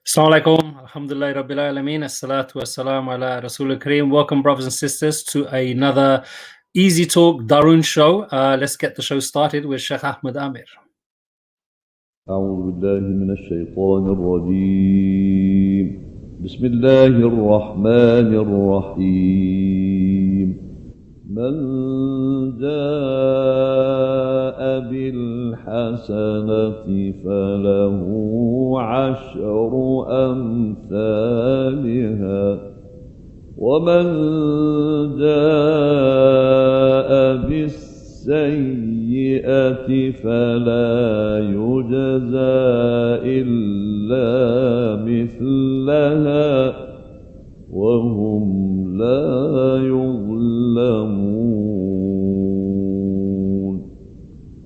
Assalamu alaikum, alhamdulillah rabbil alameen, assalatu wassalamu ala Rasul Kareem. Welcome, brothers and sisters, to another Easy Talk Darun show. Let's get the show started with Sheikh Ahmed Amir. أعوذ بالله من الشيطان الرجيم. بسم الله الرحمن الرحيم. من جاء بالحسنة فله عشر أمثالها ومن جاء بالسيئة فلا يجزى إلا مثلها وهم لا يظلمون.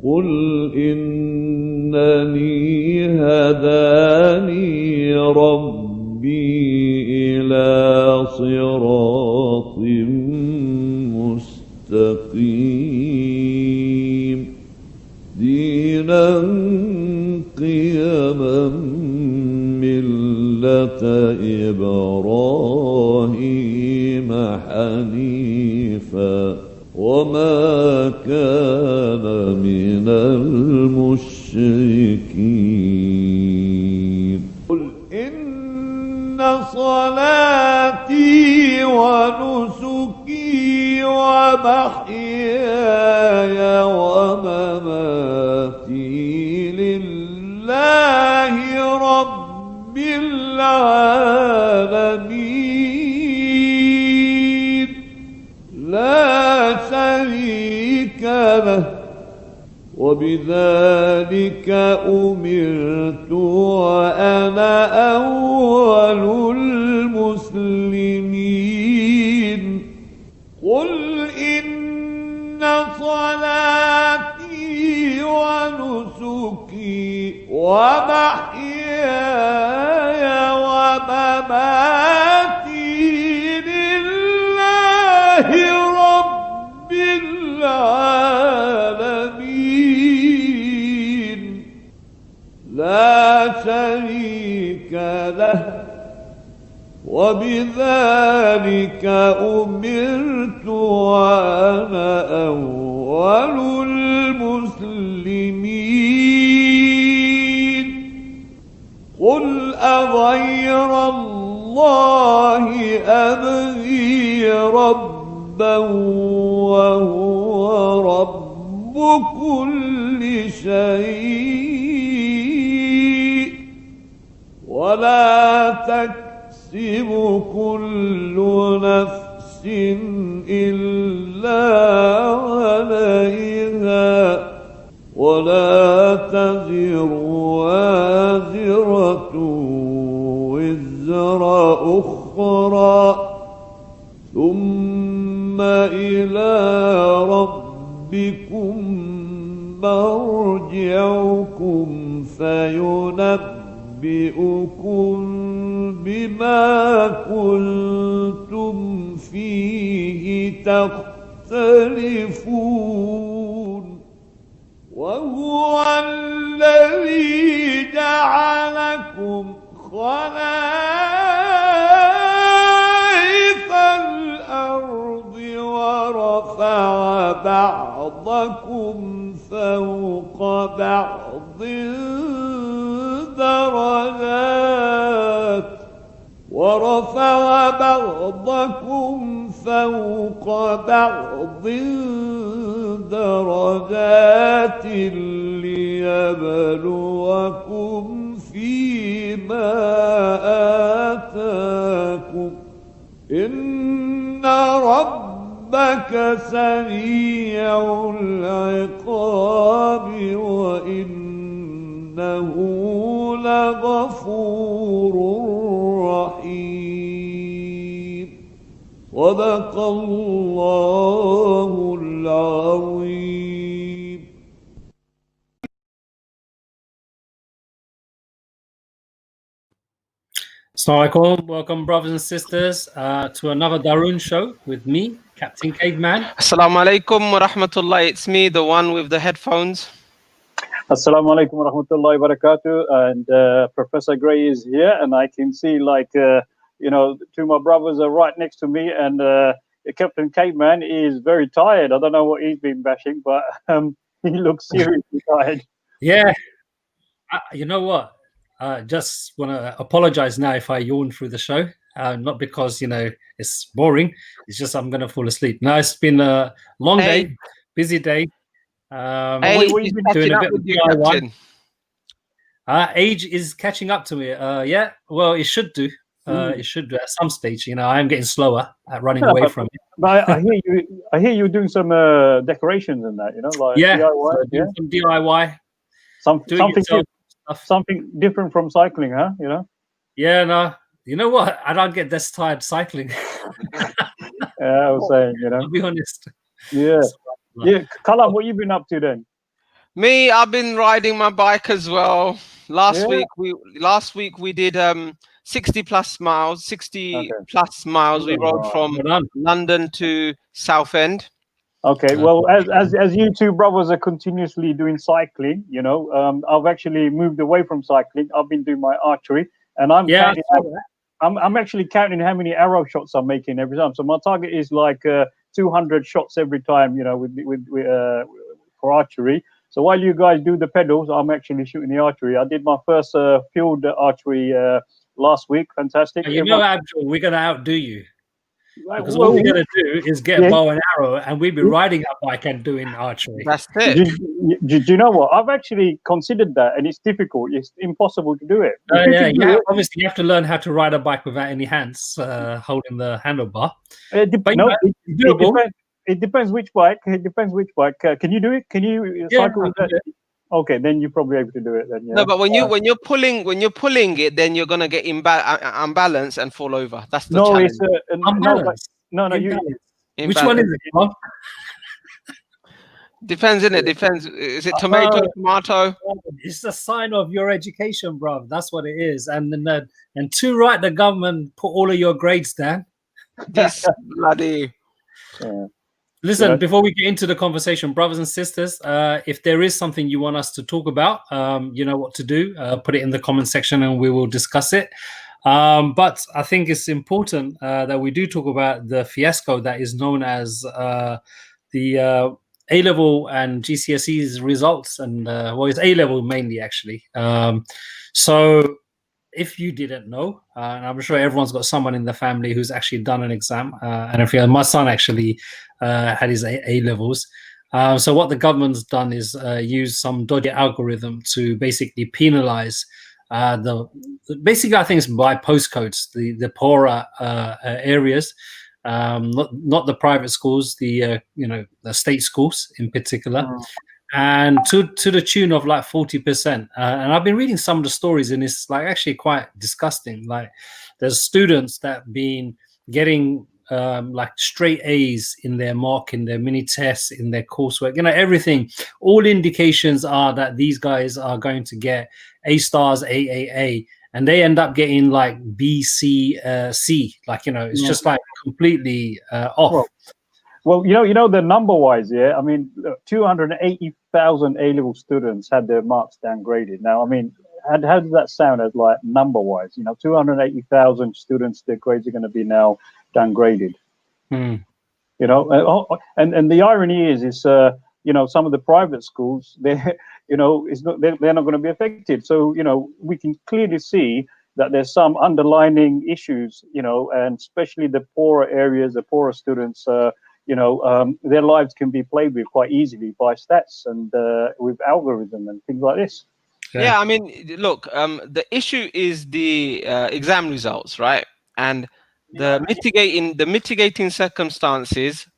قل إنني هداني ربي إلى صراط مستقيم دينا قيما ملة إبراهيم حنيفا وما كان من المشركين. قل إن صلاتي ونسكي ومحياي ومماتي لله رب العالمين لا شريك له وبذلك أمرت وأنا أول المسلمين. قل إن صلاتي ونسكي ومحياي ومماتي لله رب العالمين لا شريك له وبذلك أمرت وأنا أول المسلمين. قل أغير الله أبغي ربا وهو رب كل شيء ولا تكسب كل نفس إلا عليها ولا تزر وازرة وزر أخرى ثم إلى ربكم مرجعكم فينبئكم بما كنتم فيه تختلفون. وهو الذي جعلكم خلائف الأرض ورفع بعضكم فوق بعض درجات ليبلوكم فيما آتاكم إن ربك سريع العقاب وإنه لغفور رحيم. صدق الله العظيم. Assalamu alaikum, welcome, brothers and sisters, to another Darun show with me, Captain Caveman. Assalamu alaikum wa rahmatullah. It's me, the one with the headphones. Assalamu alaikum wa rahmatullahi wa barakatuh. And Professor Gray is here, and I can see two of my brothers are right next to me, and Captain Caveman is very tired. I don't know what he's been bashing, but he looks seriously tired. Yeah, you know what? Just want to apologize now if I yawn through the show. Not because it's boring. It's just I'm gonna fall asleep. No, it's been a long day, busy day. What you been doing? A bit of DIY. Age is catching up to me. Yeah, well, it should do. It should do at some stage. I am getting slower at running away from it. But I hear you doing some decorations and that. Like DIY. So doing some DIY. Something different from cycling, huh? Yeah, no. You know what? I don't get this tired cycling. Yeah, I was saying. I'll be honest. Yeah. Yeah, Kalam, what you been up to then? Me, I've been riding my bike as well. Last week we did 60 plus miles. We rode from London to Southend. Okay, well, as you two brothers are continuously doing cycling, I've actually moved away from cycling. I've been doing my archery, and I'm actually counting how many arrow shots I'm making every time. So my target is like 200 shots every time, for archery. So while you guys do the pedals, I'm actually shooting the archery. I did my first field archery last week. Fantastic. Abdul, we're going to outdo you. Because all we're going to do is get a bow and arrow, and we'll be riding a bike and doing archery. That's it. Do you know what? I've actually considered that, and it's difficult. It's impossible to do it. Obviously, you have to learn how to ride a bike without any hands holding the handlebar. It depends which bike. Can you do it? Can you cycle with that? Okay, then you're probably able to do it. Then no, but when you're pulling it, then you're gonna get unbalanced and fall over. That's the challenge. Which one is it? Depends, innit? Depends. Is it tomato? It's a sign of your education, bro. That's what it is. And too right, the government put all of your grades down. This bloody. Yeah. Listen, before we get into the conversation, brothers and sisters, if there is something you want us to talk about, you know what to do. Put it in the comment section and we will discuss it. But I think it's important that we do talk about the fiasco that is known as the A-level and GCSE's results. And it's A-level mainly, actually. So if you didn't know, and I'm sure everyone's got someone in the family who's actually done an exam, and my son actually had his A-levels. So what the government's done is use some dodgy algorithm to basically penalize basically I think it's by postcodes, the poorer areas, not the private schools, the state schools in particular. And to the tune of like 40%. And I've been reading some of the stories, and it's like actually quite disgusting. Like there's students that been getting like straight A's in their mock, in their mini tests, in their coursework, everything. All indications are that these guys are going to get A stars, A, and they end up getting like B, C, C. Like, it's just like completely off. Well, the number-wise, I mean, 280,000 A-level students had their marks downgraded. Now, I mean, how does that sound as like number-wise? 280,000 students, their grades are going to be now downgraded. And the irony is some of the private schools, they're not going to be affected. So we can clearly see that there's some underlying issues, and especially the poorer areas, the poorer students. Their lives can be played with quite easily by stats and with algorithm and things like this. Yeah, I mean, look, the issue is the exam results, right? And the mitigating circumstances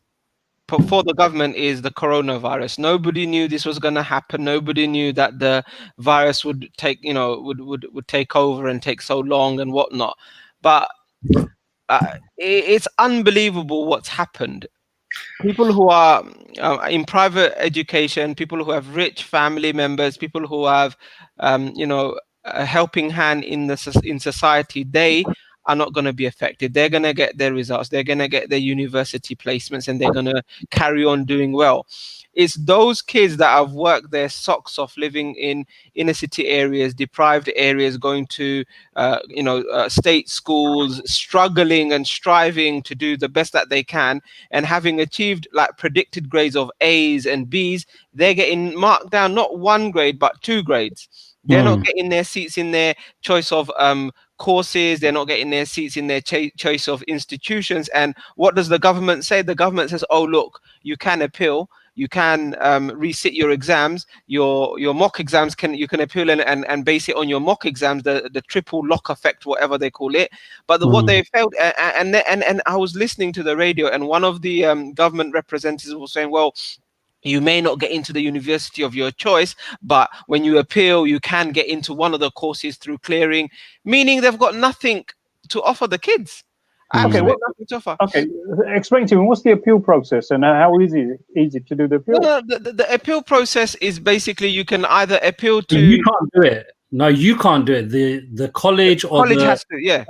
for the government is the coronavirus. Nobody knew this was going to happen. Nobody knew that the virus would take, would take over and take so long and whatnot. But it's unbelievable what's happened. People who are in private education, people who have rich family members, people who have, a helping hand in society, they are not going to be affected. They're going to get their results. They're going to get their university placements, and they're going to carry on doing well. It's those kids that have worked their socks off living in inner city areas, deprived areas, going to state schools, struggling and striving to do the best that they can, and having achieved like predicted grades of A's and B's, they're getting marked down not 1 grade but 2 grades. They're not getting their seats in their choice of courses. They're not getting their seats in their choice of institutions. And what does the government say? The government says, oh, look, you can appeal. You can resit your exams, your mock exams. You can appeal and base it on your mock exams, the triple lock effect, whatever they call it. But what they felt, and I was listening to the radio, and one of the government representatives was saying, well, you may not get into the university of your choice, but when you appeal, you can get into one of the courses through clearing, meaning they've got nothing to offer the kids. Okay, Nothing to offer. Okay, explain to me, what's the appeal process and how easy to do the appeal? No, the appeal process is basically you can either appeal to... You can't do it. No, you can't do it. The college or the has to, yeah.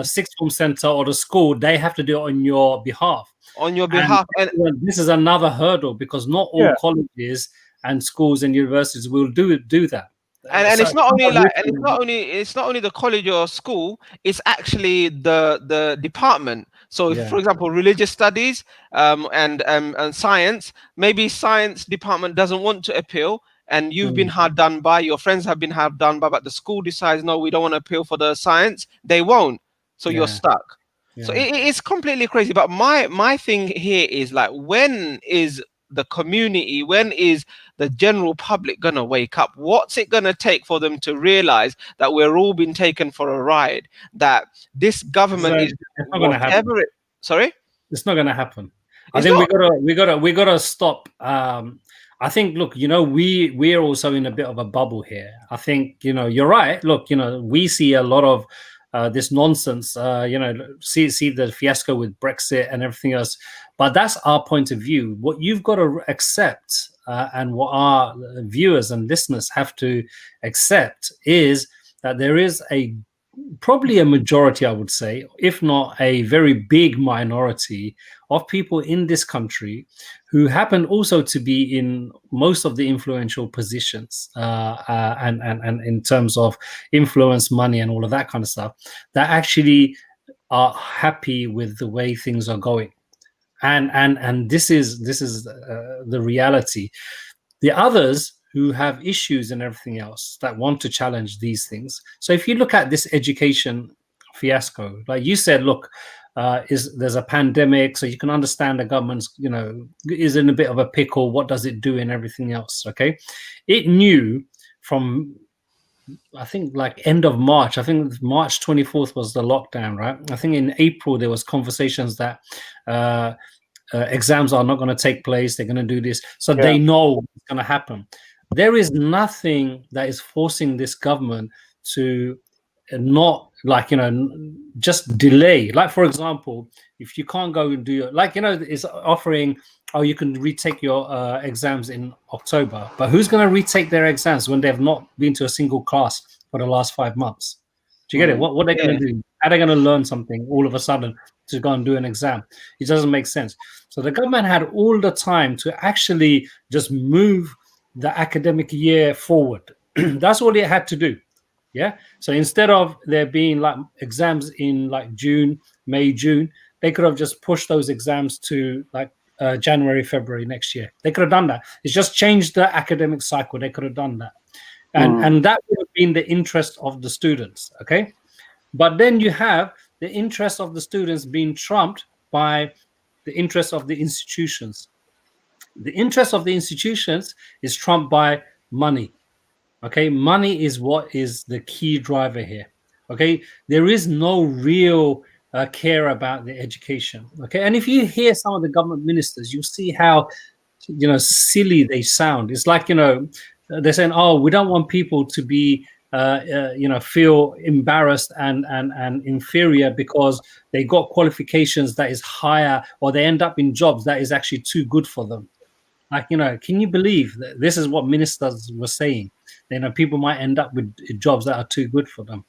sixth form center or the school, they have to do it on your behalf. On your behalf. And this is another hurdle because not all colleges and schools and universities will do that. And it's not only the college or school, it's actually the department. So if, for example, religious studies and science, maybe science department doesn't want to appeal, and you've been hard done by, your friends have been hard done by, but the school decides, no, we don't want to appeal for the science, they won't. So you're stuck. So it's completely crazy. But my thing here is like, when is the community, when is the general public gonna wake up? What's it gonna take for them to realize that we're all being taken for a ride? That this government is whatever it. Sorry, it's not gonna happen. I think we gotta stop. I think, look, we're also in a bit of a bubble here. I think, you're right. Look, we see a lot of this nonsense, see the fiasco with Brexit and everything else. But that's our point of view. What you've got to accept and what our viewers and listeners have to accept is that there is probably a majority, I would say, if not a very big minority of people in this country who happen also to be in most of the influential positions and in terms of influence, money, and all of that kind of stuff, that actually are happy with the way things are going. And this is the reality. The others who have issues and everything else that want to challenge these things. So if you look at this education fiasco, like you said, look, there's a pandemic, so you can understand the government's, is in a bit of a pickle. What does it do and everything else? Okay, it knew from, I think, like end of March. I think March 24th was the lockdown, right? I think in April there was conversations that exams are not going to take place. They're going to do this, so they know what's going to happen. There is nothing that is forcing this government to not, just delay. Like, for example, if you can't go and do it's offering, you can retake your exams in October. But who's going to retake their exams when they have not been to a single class for the last 5 months? Do you get it? What are they going to do? Are they going to learn something all of a sudden to go and do an exam? It doesn't make sense. So the government had all the time to actually just move the academic year forward. That's all it had to do. Yeah. So instead of there being like exams in like May, June, they could have just pushed those exams to like January, February next year. They could have done that. It's just changed the academic cycle. They could have done that. And that would have been the interest of the students. Okay. But then you have the interest of the students being trumped by the interest of the institutions. The interest of the institutions is trumped by money. Okay, money is what is the key driver here. Okay, there is no real care about the education. Okay, and if you hear some of the government ministers, you see how silly they sound. It's like they're saying, "Oh, we don't want people to be feel embarrassed and inferior because they got qualifications that is higher, or they end up in jobs that is actually too good for them." Like, can you believe that this is what ministers were saying? people might end up with jobs that are too good for them.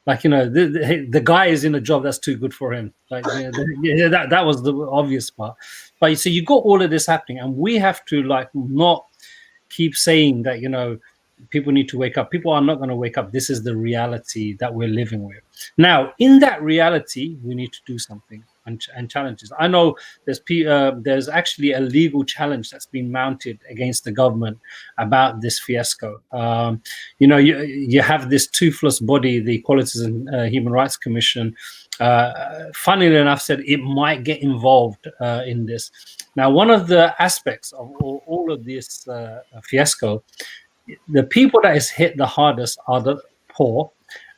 Like, the guy is in a job that's too good for him. Like, that was the obvious part. But so you got all of this happening, and we have to like not keep saying that, people need to wake up. People are not going to wake up. This is the reality that we're living with. Now, in that reality, we need to do something and challenges. I know there's actually a legal challenge that's been mounted against the government about this fiasco. You have this toothless body, the Equalities and Human Rights Commission, funnily enough, said it might get involved in this. Now, one of the aspects of all of this fiasco, the people that is hit the hardest are the poor,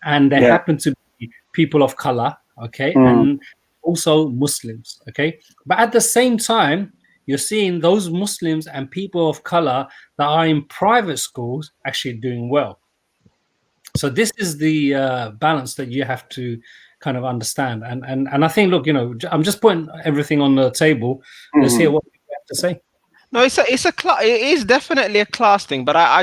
and they happen to be people of color, okay, and also Muslims, okay. But at the same time, you're seeing those Muslims and people of color that are in private schools actually doing well. So this is the balance that you have to kind of understand. And I think, look, I'm just putting everything on the table. Let's hear what you have to say. No, it is definitely a class thing, but I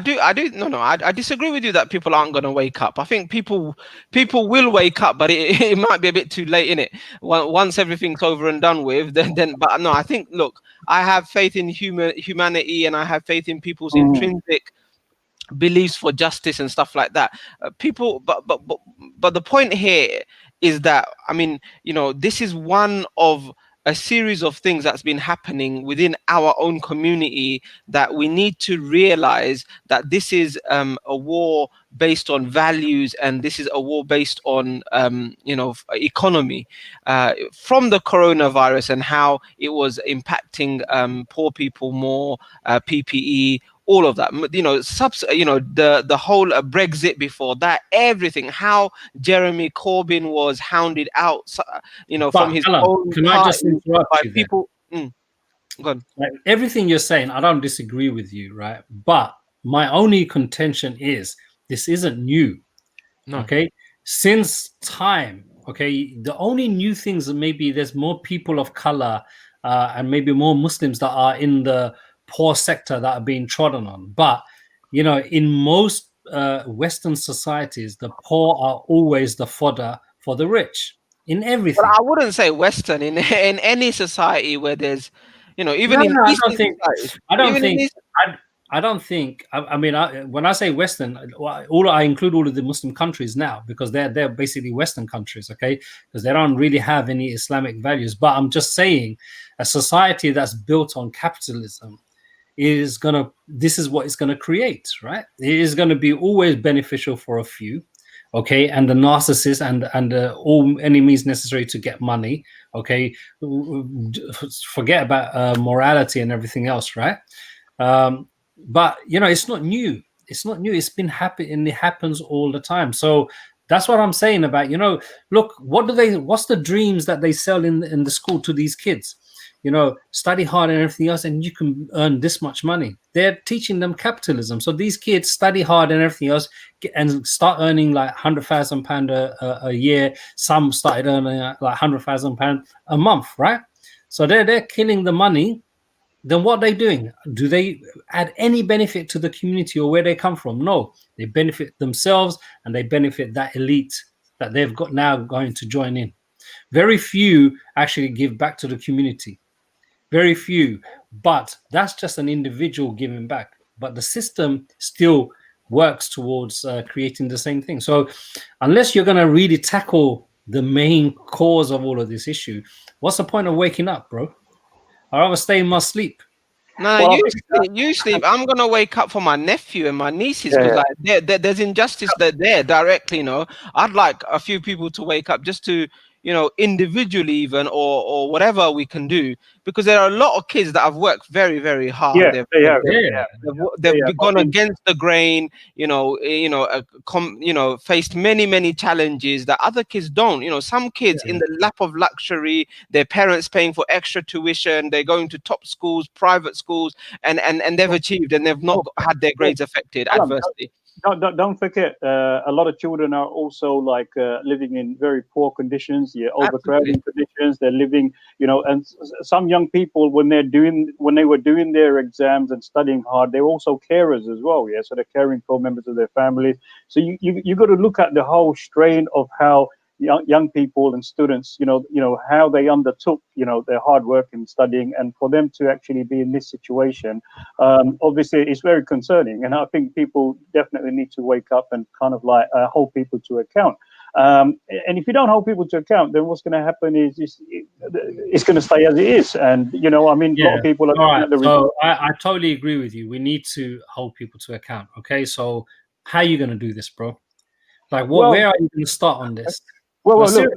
disagree with you that people aren't going to wake up. I think people will wake up, but it might be a bit too late in it. Once everything's over and done with, then. But no, I think, look, I have faith in humanity, and I have faith in people's intrinsic beliefs for justice and stuff like that. But the point here is that, I mean, this is one of a series of things that's been happening within our own community that we need to realize that this is a war based on values, and this is a war based on economy, from the coronavirus and how it was impacting poor people more, PPE, all of that, the whole Brexit before that, everything, how Jeremy Corbyn was hounded out, from his own can I just interrupt by you people. Go on. Like, everything you're saying, I don't disagree with you, right? But my only contention is this isn't new. No. Okay, since time. Okay, the only new things that maybe there's more people of color and maybe more Muslims that are in the poor sector that are being trodden on. But in most Western societies, the poor are always the fodder for the rich in everything. Well, I wouldn't say Western, in any society where there's, even in Eastern societies. I don't think. I mean, when I say Western, I include all of the Muslim countries now, because they're basically Western countries, okay? Because they don't really have any Islamic values. But I'm just saying, a society that's built on capitalism this is what it's gonna create, right? It is gonna be always beneficial for a few, okay, and the narcissist and all any means necessary to get money, okay. Forget about morality and everything else, right? But it's not new. It's not new. It's been happening, and it happens all the time. So that's what I'm saying about, look, what's the dreams that they sell in the school to these kids? Study hard and everything else, and you can earn this much money. They're teaching them capitalism. So these kids study hard and everything else and start earning like £100,000 a year. Some started earning like £100,000 a month, right? So they're killing the money. Then what are they doing? Do they add any benefit to the community or where they come from? No, they benefit themselves, and they benefit that elite that they've got now going to join in. Very few actually give back to the community. Very few, but that's just an individual giving back. But the system still works towards creating the same thing. So unless you're going to really tackle the main cause of all of this issue, what's the point of waking up, bro? I'd rather stay in my sleep. No, you sleep. I'm gonna wake up for my nephew and my nieces, because there's injustice there directly. I'd like a few people to wake up, just to individually even, or whatever we can do, because there are a lot of kids that have worked very, very hard. They've gone against the grain, faced many, many challenges that other kids don't. Some kids in the lap of luxury, their parents paying for extra tuition, they're going to top schools, private schools, and they've achieved, and they've not had their grades affected adversely. don't forget, a lot of children are also like living in very poor conditions, overcrowding conditions. They're living, and some young people when they were doing their exams and studying hard, they're also carers as well. So they're caring for members of their families. So you got to look at the whole strain of how young people and students, how they undertook, their hard work in studying, and for them to actually be in this situation, obviously it's very concerning. And I think people definitely need to wake up and kind of like hold people to account. And if you don't hold people to account, then what's going to happen is it's going to stay as it is. And a lot of people are all right. So I totally agree with you. We need to hold people to account. Okay, so how are you going to do this, bro? Like, where are you going to start on this? Well, look,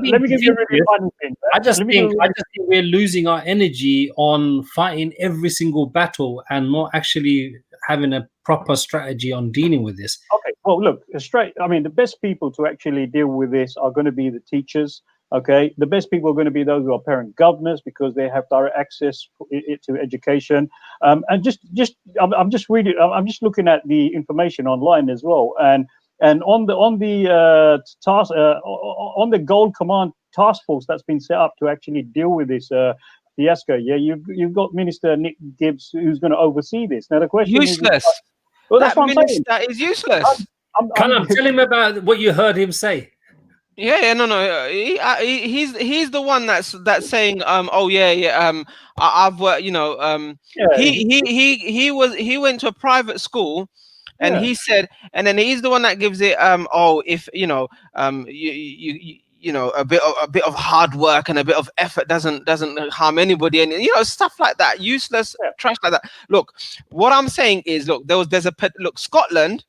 let me give you a really funny thing. I just think we're losing our energy on fighting every single battle and not actually having a proper strategy on dealing with this. Okay, well, look, the best people to actually deal with this are going to be the teachers. Okay, the best people are going to be those who are parent governors because they have direct access to education. And I'm just looking at the information online as well, and on the task on the Gold Command task force that's been set up to actually deal with this fiasco. You've got Minister Nick Gibbs who's going to oversee this. Now the question is useless. Well, that's what I'm saying. That is useless. Tell him about what you heard him say. No. He's the one that's saying I've worked. He went to a private school. And he said, and then he's the one that gives it. If a bit of hard work and a bit of effort doesn't harm anybody, and stuff like that, useless trash like that. Look, what I'm saying is, look, Scotland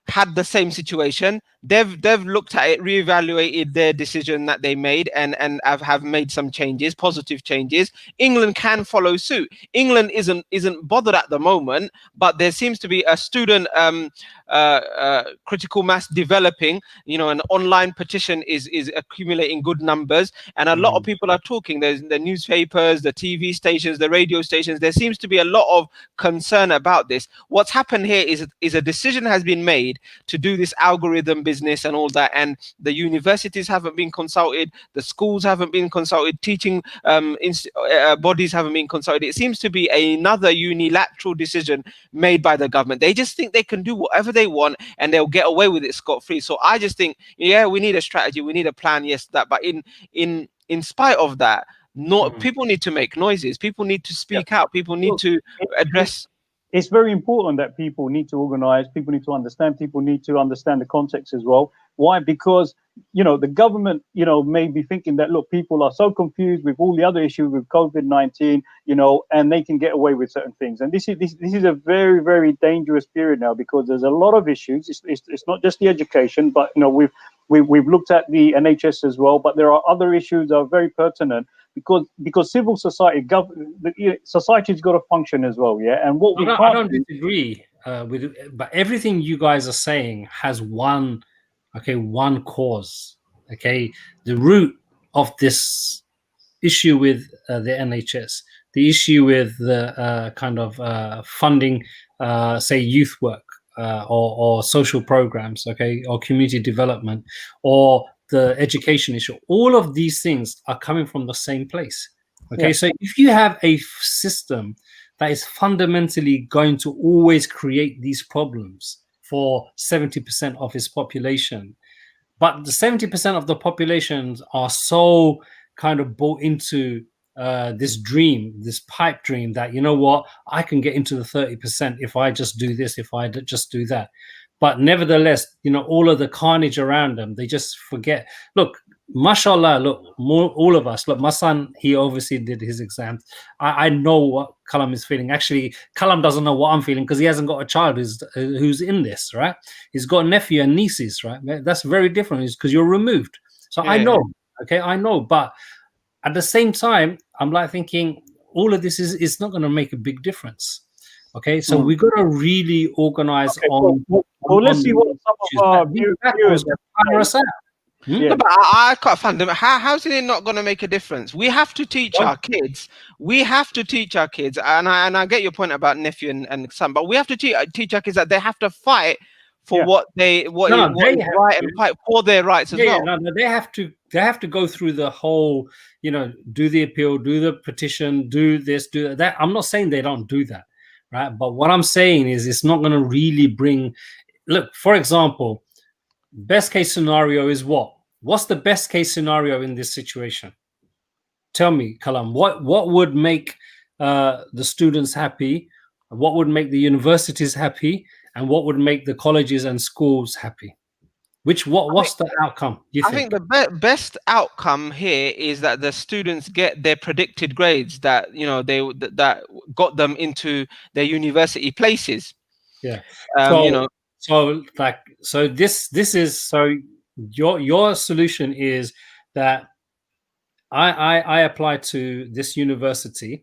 had the same situation. They've looked at it, reevaluated their decision that they made, and have made some changes, positive changes. England can follow suit. England isn't bothered at the moment, but there seems to be a student critical mass developing. An online petition is accumulating good numbers, and a lot of people are talking. There's the newspapers, the TV stations, the radio stations. There seems to be a lot of concern about this. What's happened here is a decision has been made to do this algorithm business and all that, and the universities haven't been consulted, the schools haven't been consulted, teaching bodies haven't been consulted. It seems to be another unilateral decision made by the government. They just think they can do whatever they want and they'll get away with it scot-free. So I just think, we need a strategy, we need a plan, but in spite of that, people need to make noises, people need to speak out, people need to address. It's very important that people need to organize, people need to understand the context as well. Why? Because, the government, may be thinking that, look, people are so confused with all the other issues with COVID-19, and they can get away with certain things. And this is a very, very dangerous period now because there's a lot of issues. It's not just the education, but, we've looked at the NHS as well, but there are other issues that are very pertinent. Because civil society, society's got to function as well, And what I don't disagree with, but everything you guys are saying has one cause. Okay, the root of this issue with the NHS, the issue with the kind of funding, say youth work or social programs, or community development, or the education issue, all of these things are coming from the same place. So if you have a system that is fundamentally going to always create these problems for 70% of its population, but the 70% of the populations are so kind of bought into this dream, this pipe dream that, I can get into the 30% if I just do this, if I just do that. But nevertheless, all of the carnage around them, they just forget. Look, mashallah, all of us. Look, my son, he obviously did his exams. I know what Kalam is feeling. Actually, Kalam doesn't know what I'm feeling because he hasn't got a child who's in this, right? He's got a nephew and nieces, right? That's very different because you're removed. So I know, I know. But at the same time, I'm like thinking all of this is not going to make a big difference. So we're going to really organize on. Let's see what some of our viewers. Yeah. No, but I can't find them. How's it not going to make a difference? We have to teach Well- our kids. We have to teach our kids, and I get your point about nephew and son, but we have to teach our kids that they have to fight for Yeah. what They is have right to. and fight for their rights as well. No, they have to go through the whole, do the appeal, do the petition, do this, do that. I'm not saying they don't do that, right? But what I'm saying is it's not going to really bring. Look, for example, best case scenario is what? What's the best case scenario in this situation? Tell me, Kalam, what would make the students happy? What would make the universities happy? And what would make the colleges and schools happy? What's the outcome, you think? I think the best outcome here is that the students get their predicted grades that that got them into their university places. Yeah. So This is so your solution is that I applied to this university,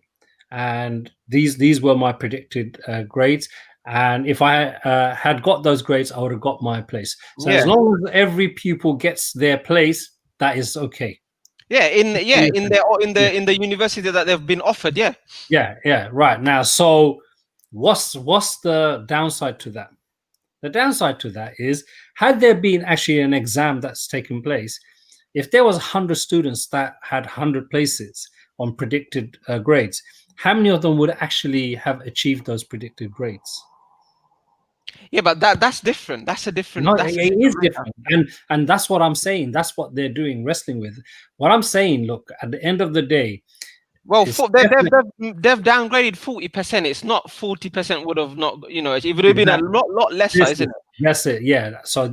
and these were my predicted grades. And if I had got those grades, I would have got my place. So as long as every pupil gets their place, that is okay. in the university that they've been offered. Yeah, right. Now, so what's the downside to that? The downside to that is, had there been actually an exam that's taken place, if there was 100 students that had 100 places on predicted grades, how many of them would actually have achieved those predicted grades? Yeah, but that's different. That's a different. No, that's it is different, and that's what I'm saying. That's what they're doing, wrestling with. What I'm saying, look, at the end of the day, well, they've downgraded 40%. It's not 40% would have not. It would have been a lot lesser, isn't it? That's it. Yeah. So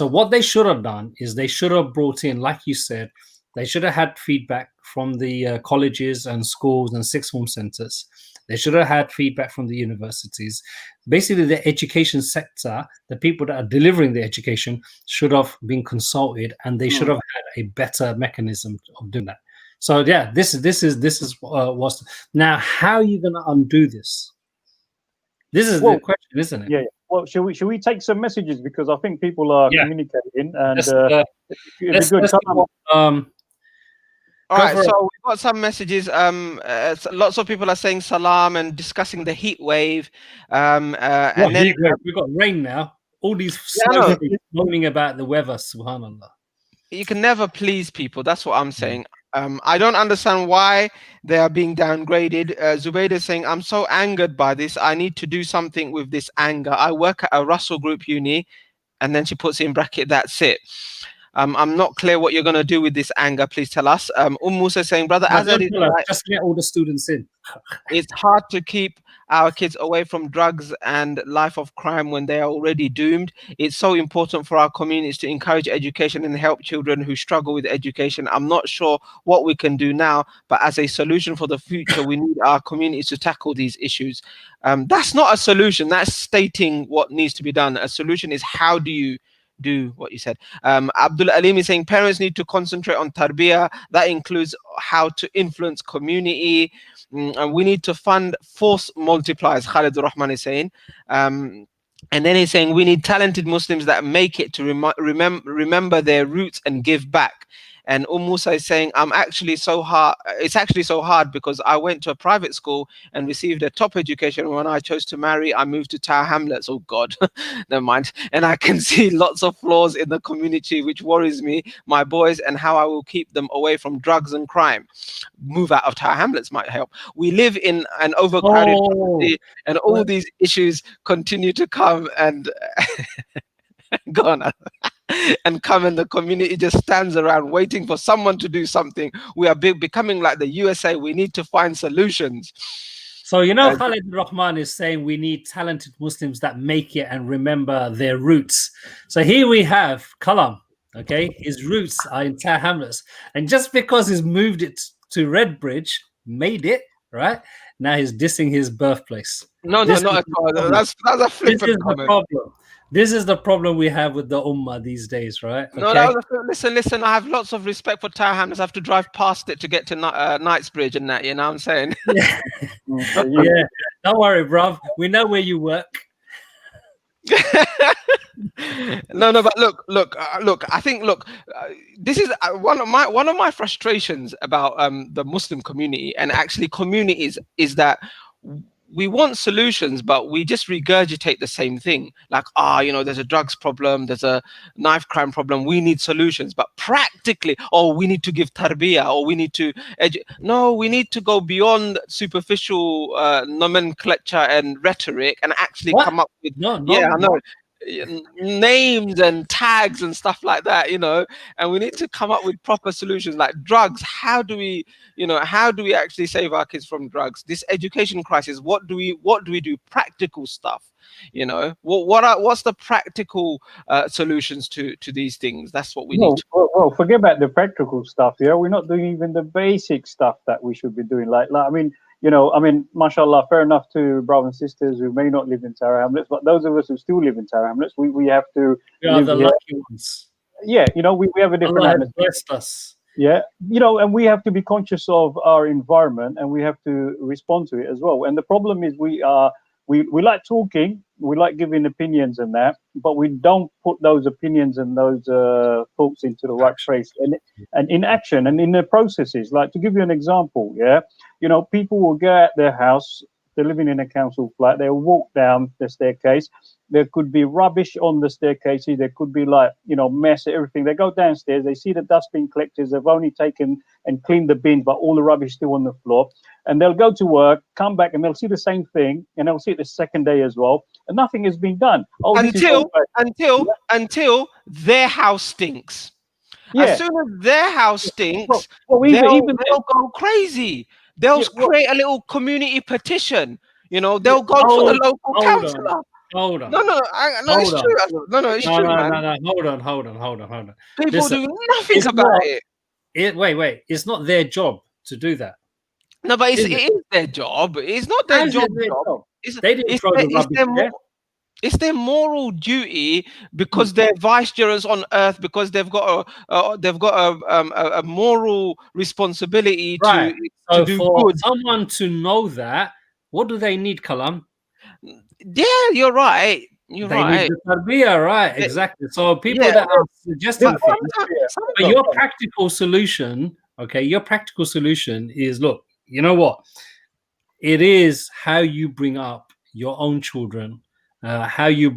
what they should have done is they should have brought in, like you said, they should have had feedback from the colleges and schools and sixth form centers. They should have had feedback from the universities. Basically, the education sector, the people that are delivering the education, should have been consulted, and they should have had a better mechanism of doing that. So yeah, this is what's now. How are you going to undo this? This is the question, isn't it? Yeah. Well, should we take some messages, because I think people are communicating, and it'd be good. All right, so we've got some messages. Lots of people are saying salam and discussing the heat wave. And then we've got rain now. All these moaning about the weather, subhanallah. You can never please people. That's what I'm saying. I don't understand why they are being downgraded. Zubaydah is saying, I'm so angered by this. I need to do something with this anger. I work at a Russell Group uni. And then she puts in bracket, that's it. I'm not clear what you're going to do with this anger. Please tell us. Musa is saying, brother, just get all the students in. It's hard to keep our kids away from drugs and life of crime when they are already doomed. It's so important for our communities to encourage education and help children who struggle with education. I'm not sure what we can do now, but as a solution for the future, we need our communities to tackle these issues. That's not a solution. That's stating what needs to be done. A solution is, how do you do what you said. Abdul Alim is saying parents need to concentrate on tarbiyah. That includes how to influence community, and we need to fund force multipliers. Khalid Rahman is saying. And then he's saying we need talented Muslims that make it to remember their roots and give back. And Musa is saying, it's actually so hard because I went to a private school and received a top education. When I chose to marry, I moved to Tower Hamlets. Oh God, never mind. And I can see lots of flaws in the community, which worries me, my boys, and how I will keep them away from drugs and crime. Move out of Tower Hamlets might help. We live in an overcrowded community, and all these issues continue to come and go on. And come, and the community just stands around waiting for someone to do something. We are becoming like the USA. We need to find solutions. So, Khalid Rahman is saying we need talented Muslims that make it and remember their roots. So here we have Kalam, okay? His roots are in Tower Hamlets. And just because he's moved it to Redbridge, made it, right? Now he's dissing his birthplace. No, not at all. That's a flippant comment. This is the problem we have with the Ummah these days, right? Okay? No, listen. I have lots of respect for Tower Hamlets. I have to drive past it to get to Knightsbridge and that. You know what I'm saying? Yeah. Don't worry, bruv. We know where you work. No, but look. I think this is one of my frustrations about the Muslim community and actually communities is that we want solutions, but we just regurgitate the same thing. Like, there's a drugs problem, there's a knife crime problem. We need solutions, but practically, we need to give tarbiyah, or we need to no, we need to go beyond superficial nomenclature and rhetoric and actually come up with I know. Names and tags and stuff like that, and we need to come up with proper solutions. Like drugs, how do we actually save our kids from drugs? This education crisis, what do we do? Practical stuff, what's the practical solutions to these things? That's what we need to. Well, forget about the practical stuff. We're not doing even the basic stuff that we should be doing. Like mashallah, fair enough to brothers and sisters who may not live in Tower Hamlets, but those of us who still live in Tower Hamlets, we have to. We are the lucky ones. Yeah, we have a different. Allah has blessed us. Yeah, and we have to be conscious of our environment, and we have to respond to it as well. And the problem is we like talking, we like giving opinions and that, but we don't put those opinions and those thoughts into the right place and in action and in the processes. Like, to give you an example, people will go out their house, they're living in a council flat, they'll walk down the staircase, there could be rubbish on the staircase, there could be mess, everything. They go downstairs, they see the dustbin collectors, they've only taken and cleaned the bins, but all the rubbish still on the floor. And they'll go to work, come back, and they'll see the same thing, and they'll see it the second day as well, and nothing has been done. Until their house stinks. Yeah. As soon as their house stinks, they'll go crazy. They'll create a little community petition. They'll go to the local councillor. Hold on. No, it's true. No, it's true, man. Hold on. People do nothing about it. Wait. It's not their job to do that. No, but it is their job. It's not their job. It's their moral duty, because they're vicegerents on earth, because they've got a moral responsibility to do good. Someone to know that, what do they need, Kalam? Yeah, you're right. They need the tarbiyah, right? Exactly. So people that are suggesting things, but your practical solution, is, look, you know what? It is how you bring up your own children, how you,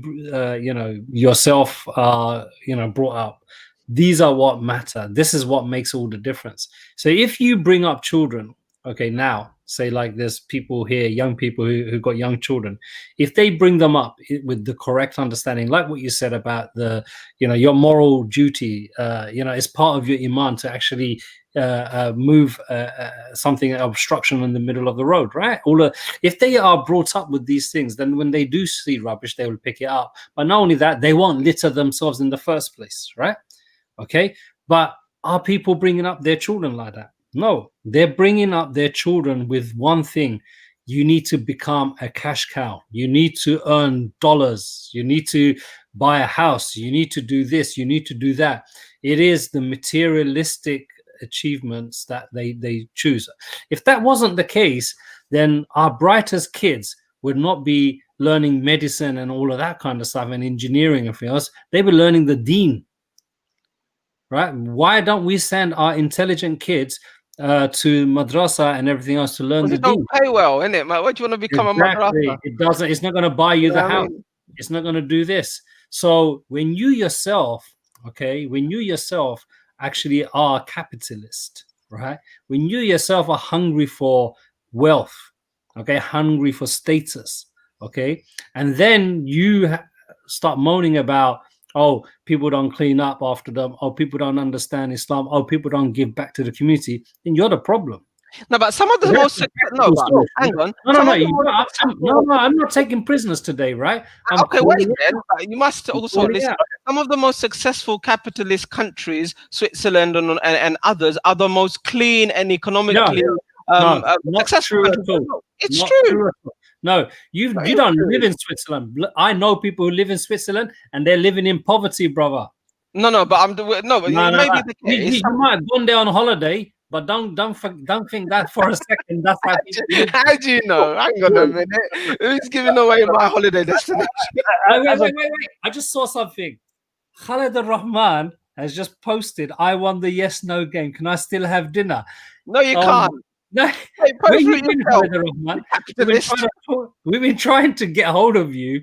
yourself are, brought up. These are what matter. This is what makes all the difference. So if you bring up children, now, say like there's people here, young people who got young children, if they bring them up with the correct understanding, like what you said about the, your moral duty, it's part of your iman to actually move something, obstruction in the middle of the road, right? If they are brought up with these things, then when they do see rubbish, they will pick it up. But not only that, they won't litter themselves in the first place, right? Okay, but are people bringing up their children like that? No, they're bringing up their children with one thing: you need to become a cash cow. You need to earn dollars. You need to buy a house. You need to do this. You need to do that. It is the materialistic achievements that they choose. If that wasn't the case, then our brightest kids would not be learning medicine and all of that kind of stuff and engineering and everything else. They were learning the deen, right? Why don't we send our intelligent kids to madrasa and everything else to learn the deen? Don't pay well, innit, man? Why do you want to become a madrasa? It doesn't. It's not going to buy you the house. It's not going to do this. So when you yourself, actually are capitalist, right? When you yourself are hungry for wealth, hungry for status, and then you start moaning about, people don't clean up after them, people don't understand Islam, people don't give back to the community, then you're the problem. No, but some of the most hang on. I'm not taking prisoners today, right? Wait then. You must also listen. Some of the most successful capitalist countries, Switzerland and others, are the most clean and economically successful. It's true. No, you don't live in Switzerland. I know people who live in Switzerland and they're living in poverty, brother. But maybe the case. You might have gone there on holiday, but don't think that for a second. That's how do you know? Hang on a minute. Who's giving away my holiday destination? Wait. I just saw something. Khalid Rahman has just posted, "I won the yes/no game. Can I still have dinner?" No, you Um, can't. no, Hey, where post you it been, yourself, Khalid Rahman? you capitalist. We've been trying to get hold of you.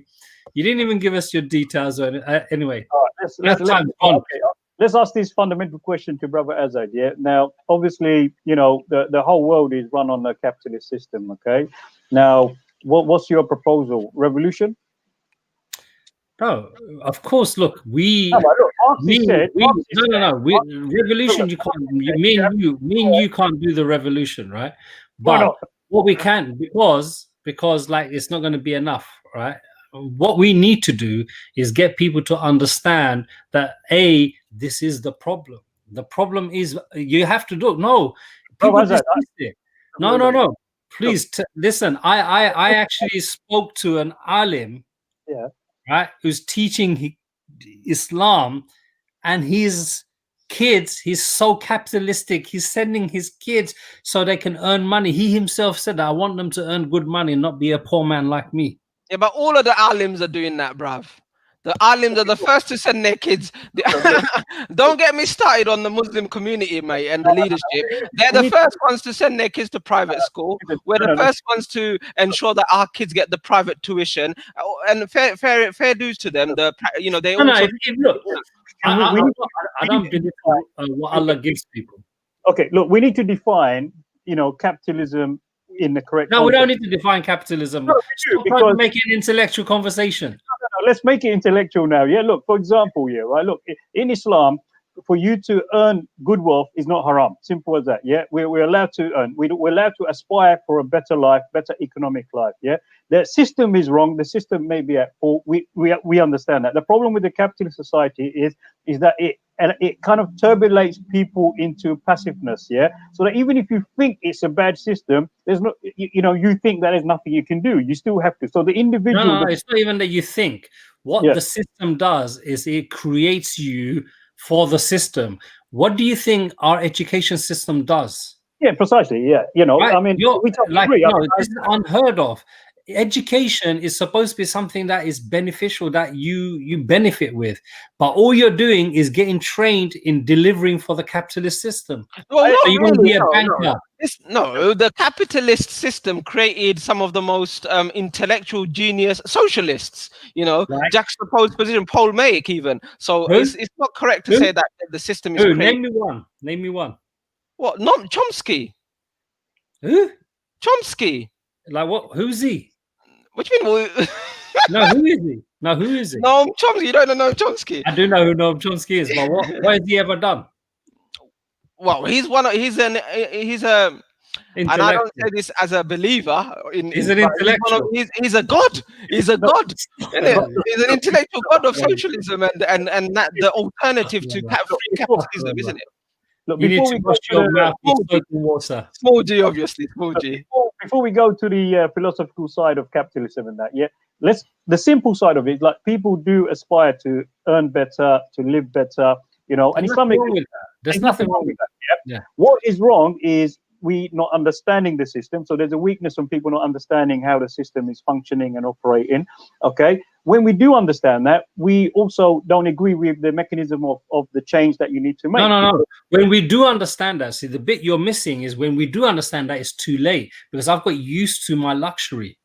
You didn't even give us your details. Anyway, All right, okay. let's ask this fundamental question to Brother Azad. Yeah. Now, obviously, the whole world is run on a capitalist system. Okay. Now, what's your proposal? Revolution? No, of course. Look, No, but look, Marx said. no. Revolution. You can't. Me and you can't do the revolution, right? Why But not? what we can, because like it's not going to be enough, right? What we need to do is get people to understand that this is the problem. The problem is you have to do. No, people Brother Azad, dismiss it. No. Please listen. I actually spoke to an alim, yeah. right, who's teaching Islam, and his kids, he's so capitalistic, he's sending his kids so they can earn money. He himself said, I want them to earn good money and not be a poor man like me. Yeah, but all of the alims are doing that, bruv. The alims are the first to send their kids. Don't get me started on the Muslim community, mate, and the leadership. They're the first ones to send their kids to private school. We're the first ones to ensure that our kids get the private tuition. And fair dues to them. They also. Look, I don't belittle what Allah gives people. Okay, look, we need to define, capitalism in the correct. No, we don't need to define capitalism. No, Stop trying to make it an intellectual conversation. No, let's make it intellectual now. Yeah, look, for example, yeah, right. Look, in Islam, for you to earn good wealth is not haram. Simple as that. Yeah, we're allowed to earn. We're allowed to aspire for a better life, better economic life. Yeah, the system is wrong. The system may be at fault. We understand that. The problem with the capitalist society is that it kind of turbulates people into passiveness. Yeah, so that even if you think it's a bad system, there's no, you think that there's nothing you can do. You still have to. So the individual. No, it's not even that you think. What the system does is it creates you for the system. What do you think our education system does? Yeah, precisely. Yeah, right? I mean, this is unheard of. Education is supposed to be something that is beneficial, that you benefit with, but all you're doing is getting trained in delivering for the capitalist system. Well, so you're going to be a banker. No, the capitalist system created some of the most intellectual genius socialists. Juxtaposed position, Paul Mayek even. So it's not correct to say that the system is. Name me one. What? Not Chomsky. Who? Chomsky. Like what? Who's he? What do you mean? No, who is he? No, Chomsky. You don't know Chomsky. I do know who Noam Chomsky is, but what has he ever done? Well, he's a and I don't say this as a believer. He's an intellectual. He's a god. He's a god. He's an intellectual god of socialism and that the alternative to free capitalism, isn't it? Look, you need to wash your mouth with soap and water. Small G, obviously. Small G. Before we go to the philosophical side of capitalism and that, the simple side of it, like people do aspire to earn better, to live better, and Islamic. There's nothing wrong with that. Yeah. What is wrong is we not understanding the system. So there's a weakness from people not understanding how the system is functioning and operating. Okay. When we do understand that, we also don't agree with the mechanism of the change that you need to make. No. When we do understand that, see, the bit you're missing is when we do understand that it's too late, because I've got used to my luxury.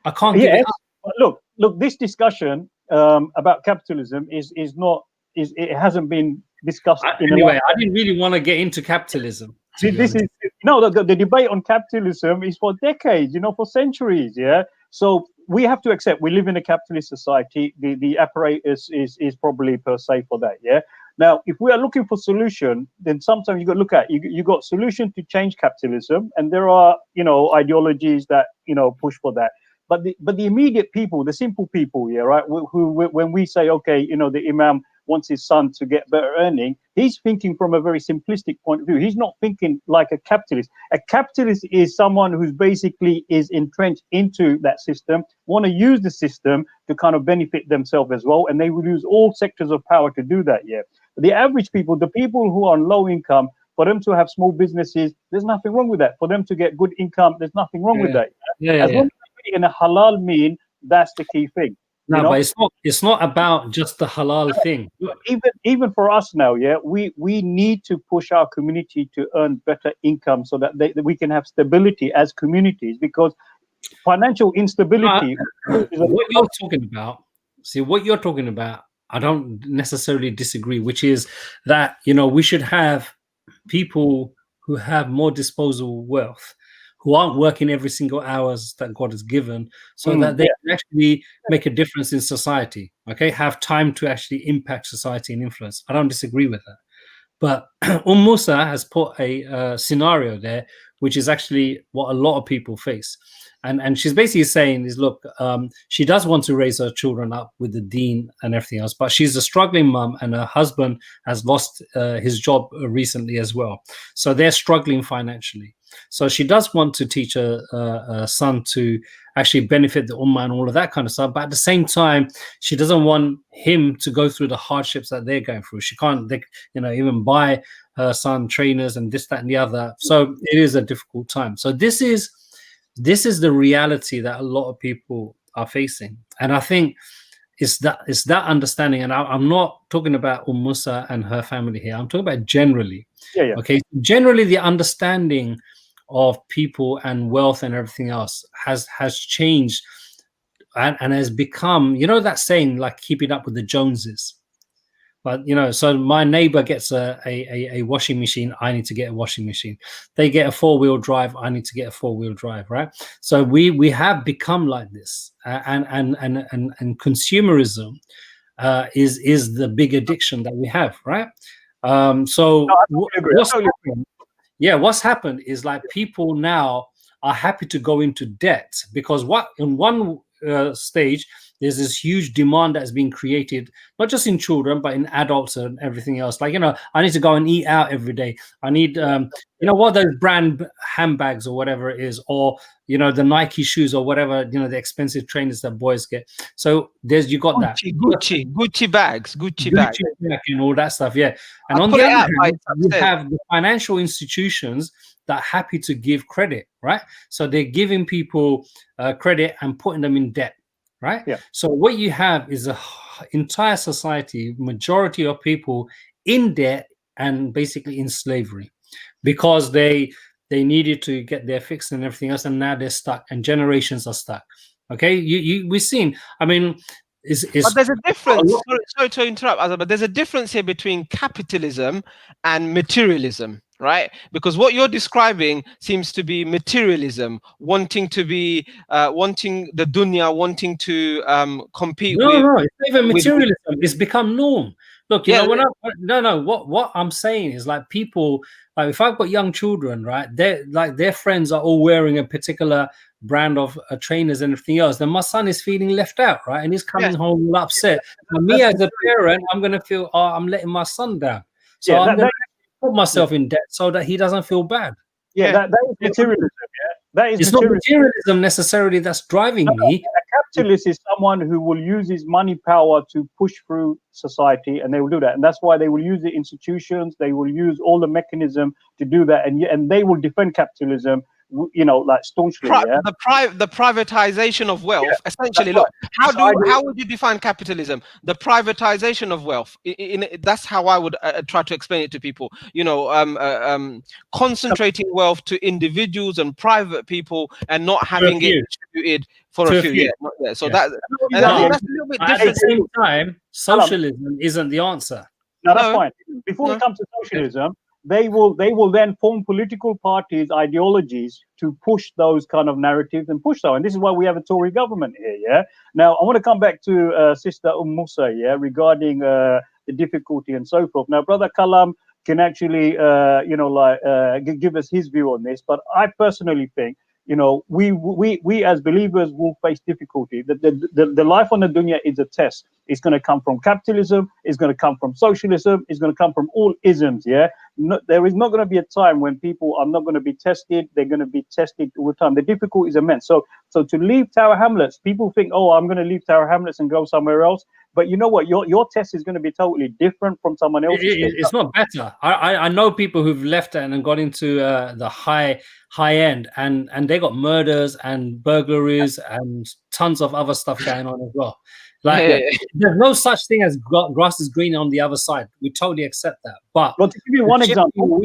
I can't give it up. Look, this discussion about capitalism it hasn't been discussed. I didn't really want to get into capitalism. The debate on capitalism is for decades, for centuries. Yeah. So we have to accept we live in a capitalist society. The apparatus is probably per se for that. Yeah. Now, if we are looking for solution, then sometimes you got to look at you got solution to change capitalism, and there are ideologies that push for that. But the immediate people, the simple people, who when we say the Imam wants his son to get better earning, he's thinking from a very simplistic point of view. He's not thinking like a capitalist. A capitalist is someone who's basically is entrenched into that system, want to use the system to kind of benefit themselves as well, and they will use all sectors of power to do that. Yeah, the average people, the people who are on low income, for them to have small businesses, there's nothing wrong with that. For them to get good income, there's nothing wrong with that. As long as they're in a halal mean, that's the key thing. No, you know? but it's not about just the halal thing. Even for us now, yeah, we need to push our community to earn better income so that we can have stability as communities, because financial instability is What you're talking about, see, what you're talking about, I don't necessarily disagree, which is that, we should have people who have more disposable wealth, who aren't working every single hours that God has given, so that they can actually make a difference in society, okay? Have time to actually impact society and influence. I don't disagree with that. But Musa has put a scenario there, which is actually what a lot of people face. And she's basically saying is, look, she does want to raise her children up with the deen and everything else, but she's a struggling mum, and her husband has lost his job recently as well. So they're struggling financially. So she does want to teach her son to actually benefit the ummah and all of that kind of stuff. But at the same time, she doesn't want him to go through the hardships that they're going through. She can't, even buy her son trainers and this, that, and the other. So it is a difficult time. So this is the reality that a lot of people are facing. And I think it's that understanding. And I'm not talking about Musa and her family here. I'm talking about generally. Yeah. Okay. Generally, the understanding of people and wealth and everything else has changed and has become, that saying, like, keeping up with the Joneses. But so my neighbor gets a washing machine, I need to get a washing machine. They get a 4-wheel drive, I need to get a 4-wheel drive, right? So we have become like this, and consumerism is the big addiction that we have, right? What's happened is, like, people now are happy to go into debt because in one stage there's this huge demand that has been created, not just in children but in adults and everything else. Like, I need to go and eat out every day. I need those brand handbags or whatever it is, or the Nike shoes or whatever, the expensive trainers that boys get. So you got that Gucci bags and all that stuff. Yeah. And on the other hand, you have the financial institutions that are happy to give credit, right? So they're giving people credit and putting them in debt, right? Yeah. So what you have is a entire society, majority of people in debt and basically in slavery, because they needed to get their fix and everything else, and now they're stuck, and generations are stuck. Okay, we've seen. I mean, but there's a difference. Sorry to interrupt, Azza, but there's a difference here between capitalism and materialism, right? Because what you're describing seems to be materialism, wanting to be, wanting the dunya, wanting to compete. No, it's not even materialism. It's become norm. Look, what I'm saying is, like, people, like, if I've got young children, right, their friends are all wearing a particular brand of trainers and everything else, then my son is feeling left out, right? And he's coming home all upset. And me as a parent, I'm going to feel, I'm letting my son down. So I'm going to put myself in debt so that he doesn't feel bad. That is materialism. It's not materialism necessarily that's driving me. A capitalist is someone who will use his money power to push through society, and they will do that. And that's why they will use the institutions, they will use all the mechanism to do that, and they will defend capitalism, like staunchly. The privatization of wealth, essentially. Look, how would you define capitalism? The privatization of wealth. That's how I would try to explain it to people. Concentrating wealth to individuals and private people, and not having it distributed for a few. So that's a little bit different. At the same time, socialism isn't the answer. No, that's fine. Before we come to socialism, they will then form political parties, ideologies to push those kind of narratives and push those. And this is why we have a Tory government here. Yeah. Now I want to come back to Sister Musa. Yeah, regarding the difficulty and so forth. Now, Brother Kalam can actually give us his view on this, but I personally think, we as believers will face difficulty. The life on the dunya is a test. It's going to come from capitalism. It's going to come from socialism. It's going to come from all isms. Yeah, there is not going to be a time when people are not going to be tested. They're going to be tested all the time. The difficulty is immense. So to leave Tower Hamlets, people think, oh, I'm going to leave Tower Hamlets and go somewhere else. But you know what? Your test is going to be totally different from someone else's. It's not better. I know people who've left it and got into the high end, and they got murders and burglaries and tons of other stuff going on as well. Like, Yeah. there's no such thing as grass is green on the other side. We totally accept that. But Well, to give you one example,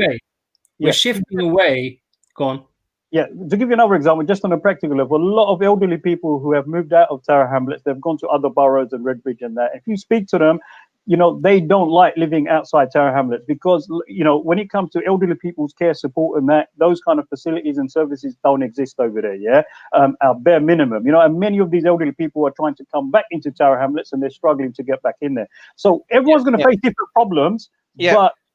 we're shifting away. Go on. Yeah, to give you another example, just on a practical level, a lot of elderly people who have moved out of Tower Hamlets, they've gone to other boroughs and Redbridge and that. If you speak to them, you know, they don't like living outside Tower Hamlets because, you know, when it comes to elderly people's care support and that, those kind of facilities and services don't exist over there, yeah? Our bare minimum, you know, and many of these elderly people are trying to come back into Tower Hamlets and they're struggling to get back in there. So everyone's going to face different problems,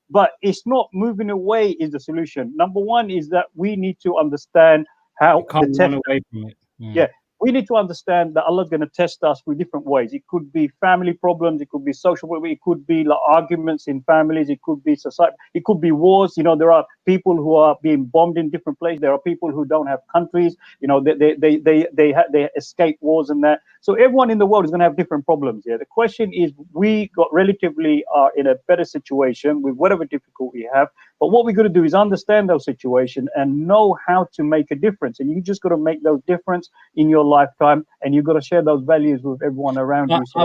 but it's not moving away is the solution. Number one is that we need to understand how can't run away from it. Yeah, we need to understand that Allah's going to test us through different ways. It could be family problems, it could be social problems, it could be like arguments in families, it could be society, it could be wars. You know, there are people who are being bombed in different places. There are people who don't have countries. You know, they escape wars and that. So everyone in the world is going to have different problems here. The question is, we got relatively are in a better situation with whatever difficulty we have. But what we're going to do is understand those situations and know how to make a difference. And you just got to make those difference in your lifetime, and you've got to share those values with everyone around you. So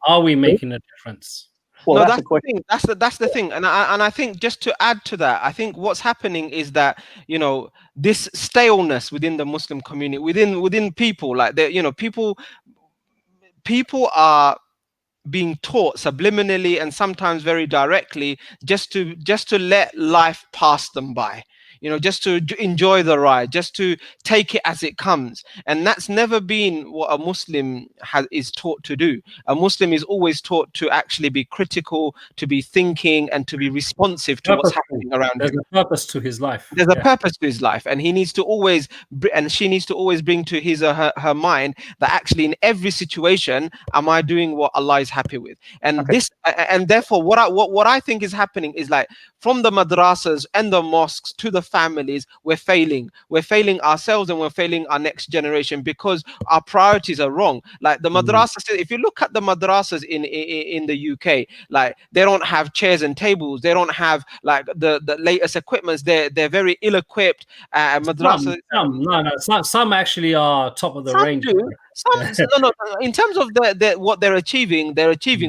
are we making a difference? Well, no, that's the thing. That's the thing, and I think just to add to that, I think what's happening is that, you know, this staleness within the Muslim community, within people, like you know, people are being taught subliminally and sometimes very directly just to let life pass them by, you know, just to enjoy the ride, just to take it as it comes. And that's never been what a Muslim is taught to do. A Muslim is always taught to actually be critical, to be thinking, and to be responsive to what's happening around him. There's a purpose to his life. There's a purpose to his life, and he needs to always, and she needs to always bring to his or her mind that actually in every situation, am I doing what Allah is happy with? And and therefore, what I think is happening is, like, from the madrasas and the mosques to the families, we're failing ourselves and we're failing our next generation because our priorities are wrong. Like the madrasas, if you look at the madrasas in the UK, like, they don't have chairs and tables, they don't have like the latest equipments, they're very ill-equipped. Madrasas, some actually are top of the range. No, in terms of what they're achieving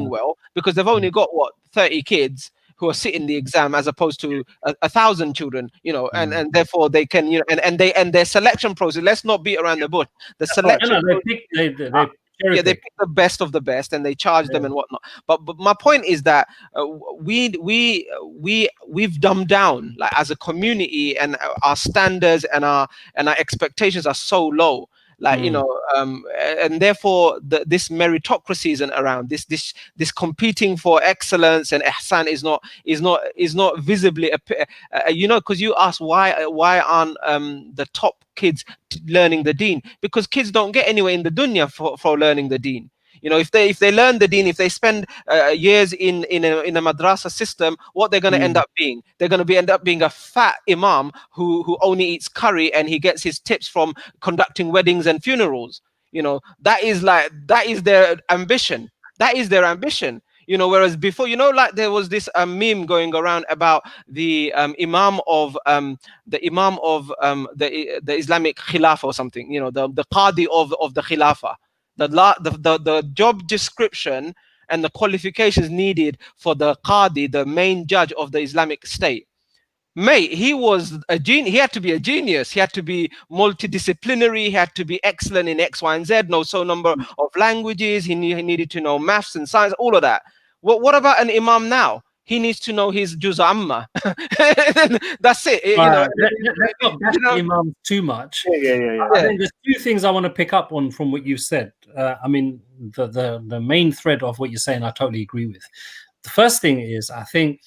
well, because they've only got 30 kids who are sitting the exam as opposed to 1,000 children, you know, and therefore they can, you know, and their selection process, let's not beat around the bush. The selection they pick the best of the best and they charge them and whatnot. But my point is that we've dumbed down, like, as a community, and our standards and our expectations are so low. Like, you know, and therefore this meritocracy isn't around. This competing for excellence and ihsan is not visibly, you know, because you ask why aren't the top kids learning the deen? Because kids don't get anywhere in the dunya for learning the deen. You know, if they learn the deen, if they spend years in a madrasa system, what they're going to end up being? They're going to end up being a fat imam who only eats curry, and he gets his tips from conducting weddings and funerals. You know, that is their ambition. That is their ambition. You know, whereas before, you know, like, there was this meme going around about the imam of the Islamic Khilafah or something. You know, the qadi of the Khilafah. The job description and the qualifications needed for the qadi, the main judge of the Islamic State. Mate, he was a genius. He had to be a genius. He had to be multidisciplinary. He had to be excellent in X, Y, and Z. Know so number of languages. He needed to know maths and science, all of that. What about an imam now? He needs to know his juz amma. That's it. You know, let's not imams too much. I think there's two things I want to pick up on from what you said. I mean, the main thread of what you're saying, I totally agree with. The first thing is, I think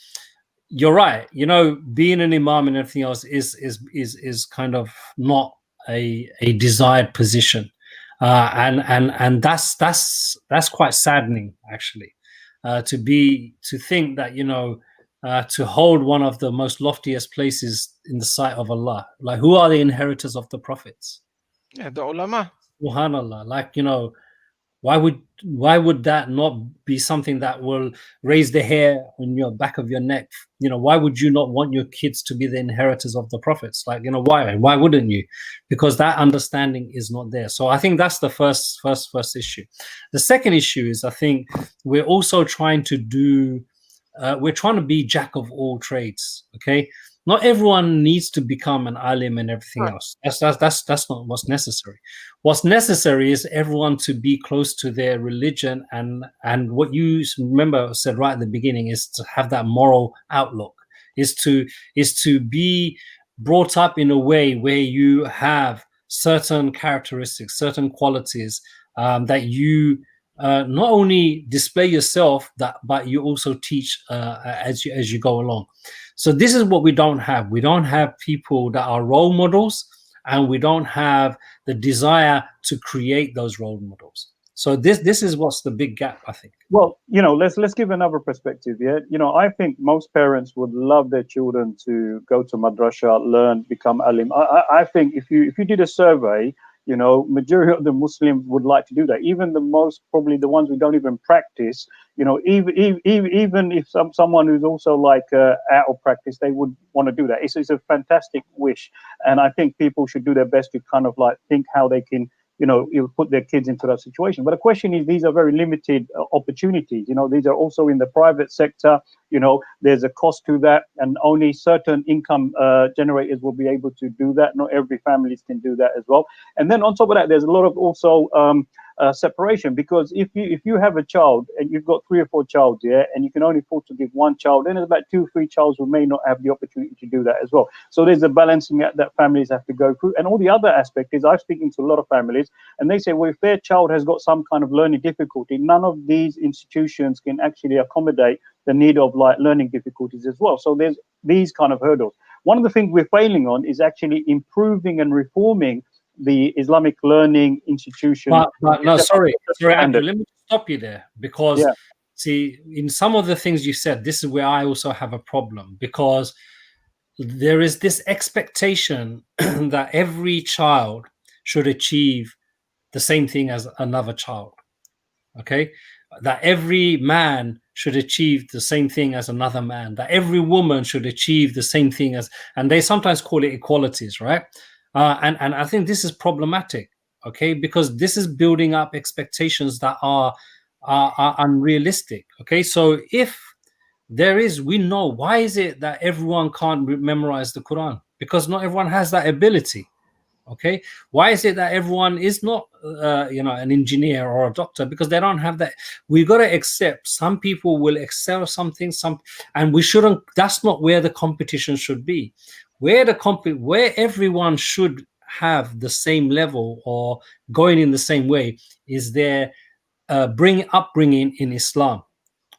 you're right. You know, being an imam and everything else is kind of not a desired position, and that's quite saddening, actually. To think that, you know, to hold one of the most loftiest places in the sight of Allah. Like, who are the inheritors of the prophets? Yeah, the ulama. Subhanallah. Like, you know, Why would that not be something that will raise the hair on your back of your neck? Why would you not want your kids to be the inheritors of the prophets? Like, why wouldn't you? Because that understanding is not there. So I think that's the first issue. The second issue is, I think we're also trying to be jack of all trades. Okay, not everyone needs to become an alim and everything else. That's not what's necessary. What's necessary is everyone to be close to their religion, and what you remember said right at the beginning is to have that moral outlook, is to be brought up in a way where you have certain characteristics, certain qualities that you not only display yourself, but you also teach as you go along. So this is what we don't have. We don't have people that are role models, and we don't have the desire to create those role models. So this is what's the big gap, I think. Well, let's give another perspective. Yeah, I think most parents would love their children to go to madrasa, learn, become alim. I think if you did a survey, majority of the Muslims would like to do that. Even probably the ones who don't even practice, even if someone who's also like out of practice, they would want to do that. It's a fantastic wish, and I think people should do their best to kind of like think how they can put their kids into that situation. But the question is, these are very limited opportunities. These are also in the private sector. There's a cost to that, and only certain income generators will be able to do that. Not every family can do that as well. And then on top of that, there's a lot of also separation, because if you have a child and you've got 3 or 4 children, yeah, and you can only afford to give one child, then there's about 2 or 3 children who may not have the opportunity to do that as well. So there's a balancing act that families have to go through. And all the other aspect is, I'm speaking to a lot of families, and they say, well, if their child has got some kind of learning difficulty, none of these institutions can actually accommodate the need of like learning difficulties as well. So there's these kind of hurdles. One of the things we're failing on is actually improving and reforming the Islamic learning institution. But no, sorry, Andrew, let me stop you there, because see, in some of the things you said, this is where I also have a problem, because there is this expectation that every child should achieve the same thing as another child. Okay, that every man should achieve the same thing as another man, that every woman should achieve the same thing as, and they sometimes call it equalities, right? And I think this is problematic, okay, because this is building up expectations that are unrealistic. Okay, so if there is, we know, why is it that everyone can't memorize the Quran? Because not everyone has that ability. Okay, why is it that everyone is not an engineer or a doctor? Because they don't have that. We've got to accept some people will excel something, and we shouldn't. That's not where the competition should be. Where everyone should have the same level or going in the same way is their upbringing in Islam.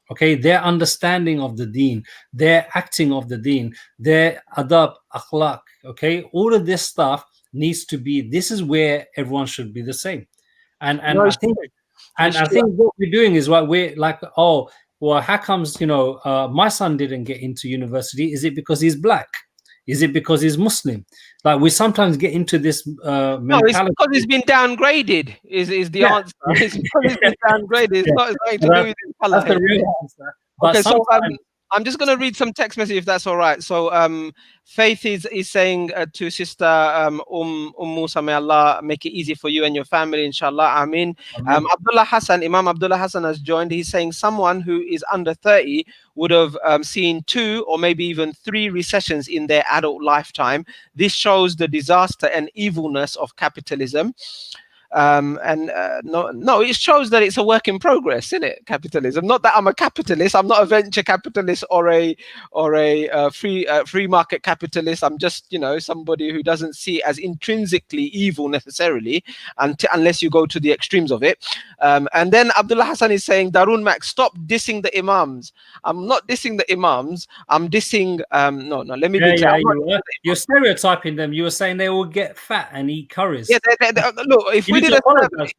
Okay, their understanding of the deen, their acting of the deen, their adab, akhlaq. Okay, all of this stuff needs to be. This is where everyone should be the same. And I think what we're doing is what we're like. Oh, well, how comes my son didn't get into university? Is it because he's black? Is it because he's Muslim? Like, we sometimes get into this mentality. No, it's because he's been downgraded. Is the answer? It's because he's been downgraded. It's not nothing to do with his color. That's the real answer. But okay, so I'm just going to read some text message if that's all right. So Faith is saying to sister Musa, may Allah make it easy for you and your family, inshallah. Ameen. Abdullah Hassan, Imam Abdullah Hassan has joined. He's saying someone who is under 30 would have seen 2 or maybe even 3 recessions in their adult lifetime. This shows the disaster and evilness of capitalism. No, it shows that it's a work in progress, isn't it? Capitalism. Not that I'm a capitalist. I'm not a venture capitalist or a free market capitalist. I'm just somebody who doesn't see it as intrinsically evil necessarily, unless you go to the extremes of it. And then Abdullah Hassan is saying, Darun Max, stop dissing the Imams. I'm not dissing the Imams. I'm dissing. No. Let me be clear. You're stereotyping them. You were saying they will get fat and eat curries. Yeah, look. If we did a survey,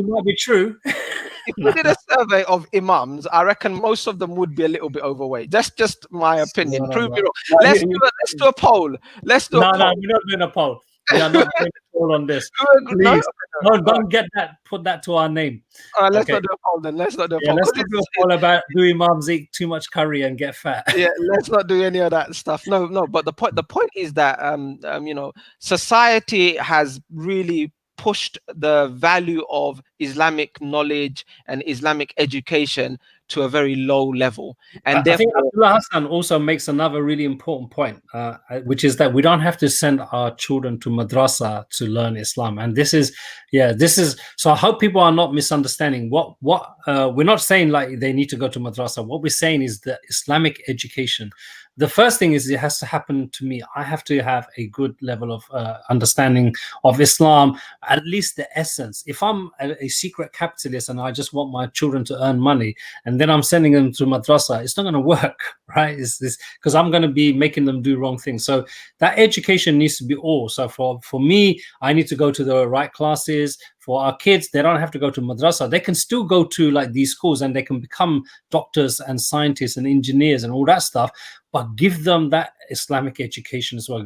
might be true. If we did a survey of Imams, I reckon most of them would be a little bit overweight. That's just my opinion. Prove me wrong. Let's do a poll. Let's do a poll. No, we're not doing a poll. We are not going to fall on this. Please, don't get that. Put that to our name. Let's not do a poll then. Let's not do a poll. Let's not do a poll about do imams eat too much curry and get fat. Yeah, let's not do any of that stuff. No. But the point is that society has really pushed the value of Islamic knowledge and Islamic education to a very low level, and I think Abdullah Hassan also makes another really important point, which is that we don't have to send our children to madrasa to learn Islam. And this is so I hope people are not misunderstanding what we're not saying like they need to go to madrasa. What we're saying is that Islamic education, the first thing is it has to happen to me. I have to have a good level of understanding of Islam, at least the essence. If I'm a secret capitalist and I just want my children to earn money and then I'm sending them to madrasa, it's not going to work, right? It's this because I'm going to be making them do wrong things. So that education needs to be all. So for me, I need to go to the right classes. For our kids, they don't have to go to madrasa. They can still go to like these schools and they can become doctors and scientists and engineers and all that stuff, but give them that Islamic education as well.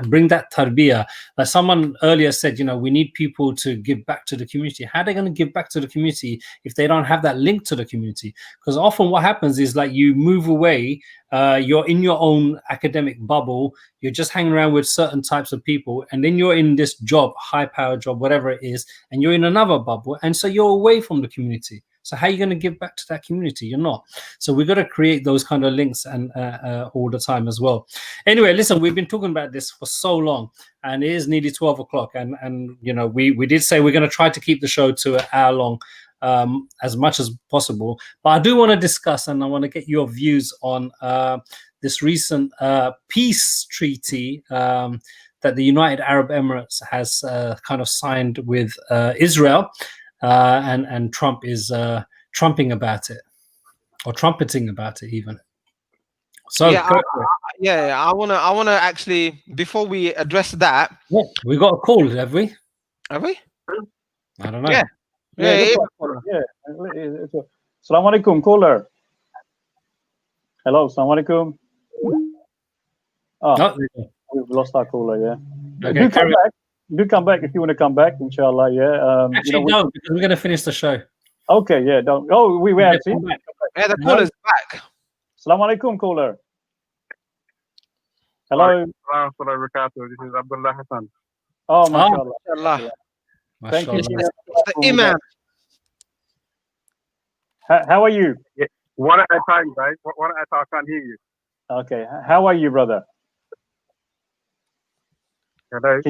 Bring that tarbiyah. Like someone earlier said, we need people to give back to the community. How are they going to give back to the community if they don't have that link to the community? Because often what happens is like you move away, you're in your own academic bubble, you're just hanging around with certain types of people, and then you're in this job, high power job, whatever it is, and you're in another bubble, and so you're away from the community. So how are you going to give back to that community? You're not. So we've got to create those kind of links and all the time as well. Anyway, listen, we've been talking about this for so long, and it is nearly 12 o'clock. And we did say we're going to try to keep the show to an hour long as much as possible. But I do want to discuss, and I want to get your views on this recent peace treaty that the United Arab Emirates has kind of signed with Israel. And Trump is trumpeting about it even. So I wanna actually, before we address that, we got a call, have we? Have we? I don't know. Yeah. Assalamu alaikum, caller. Hello, assalamu alaikum. Oh, we've lost our caller. Yeah. Okay, do come back if you want to come back, inshallah. Yeah. Actually, no, because we're going to finish the show. Okay, yeah. Don't. Oh, we have seen. Yeah, the caller's back. Assalamu alaikum, caller. Hello. This is Abdullah Hassan. Oh, mashallah. Thank you. The Imam. How are you? Yeah. One at a time, guys. One at a time. I can't hear you. Okay. How are you, brother? Hello.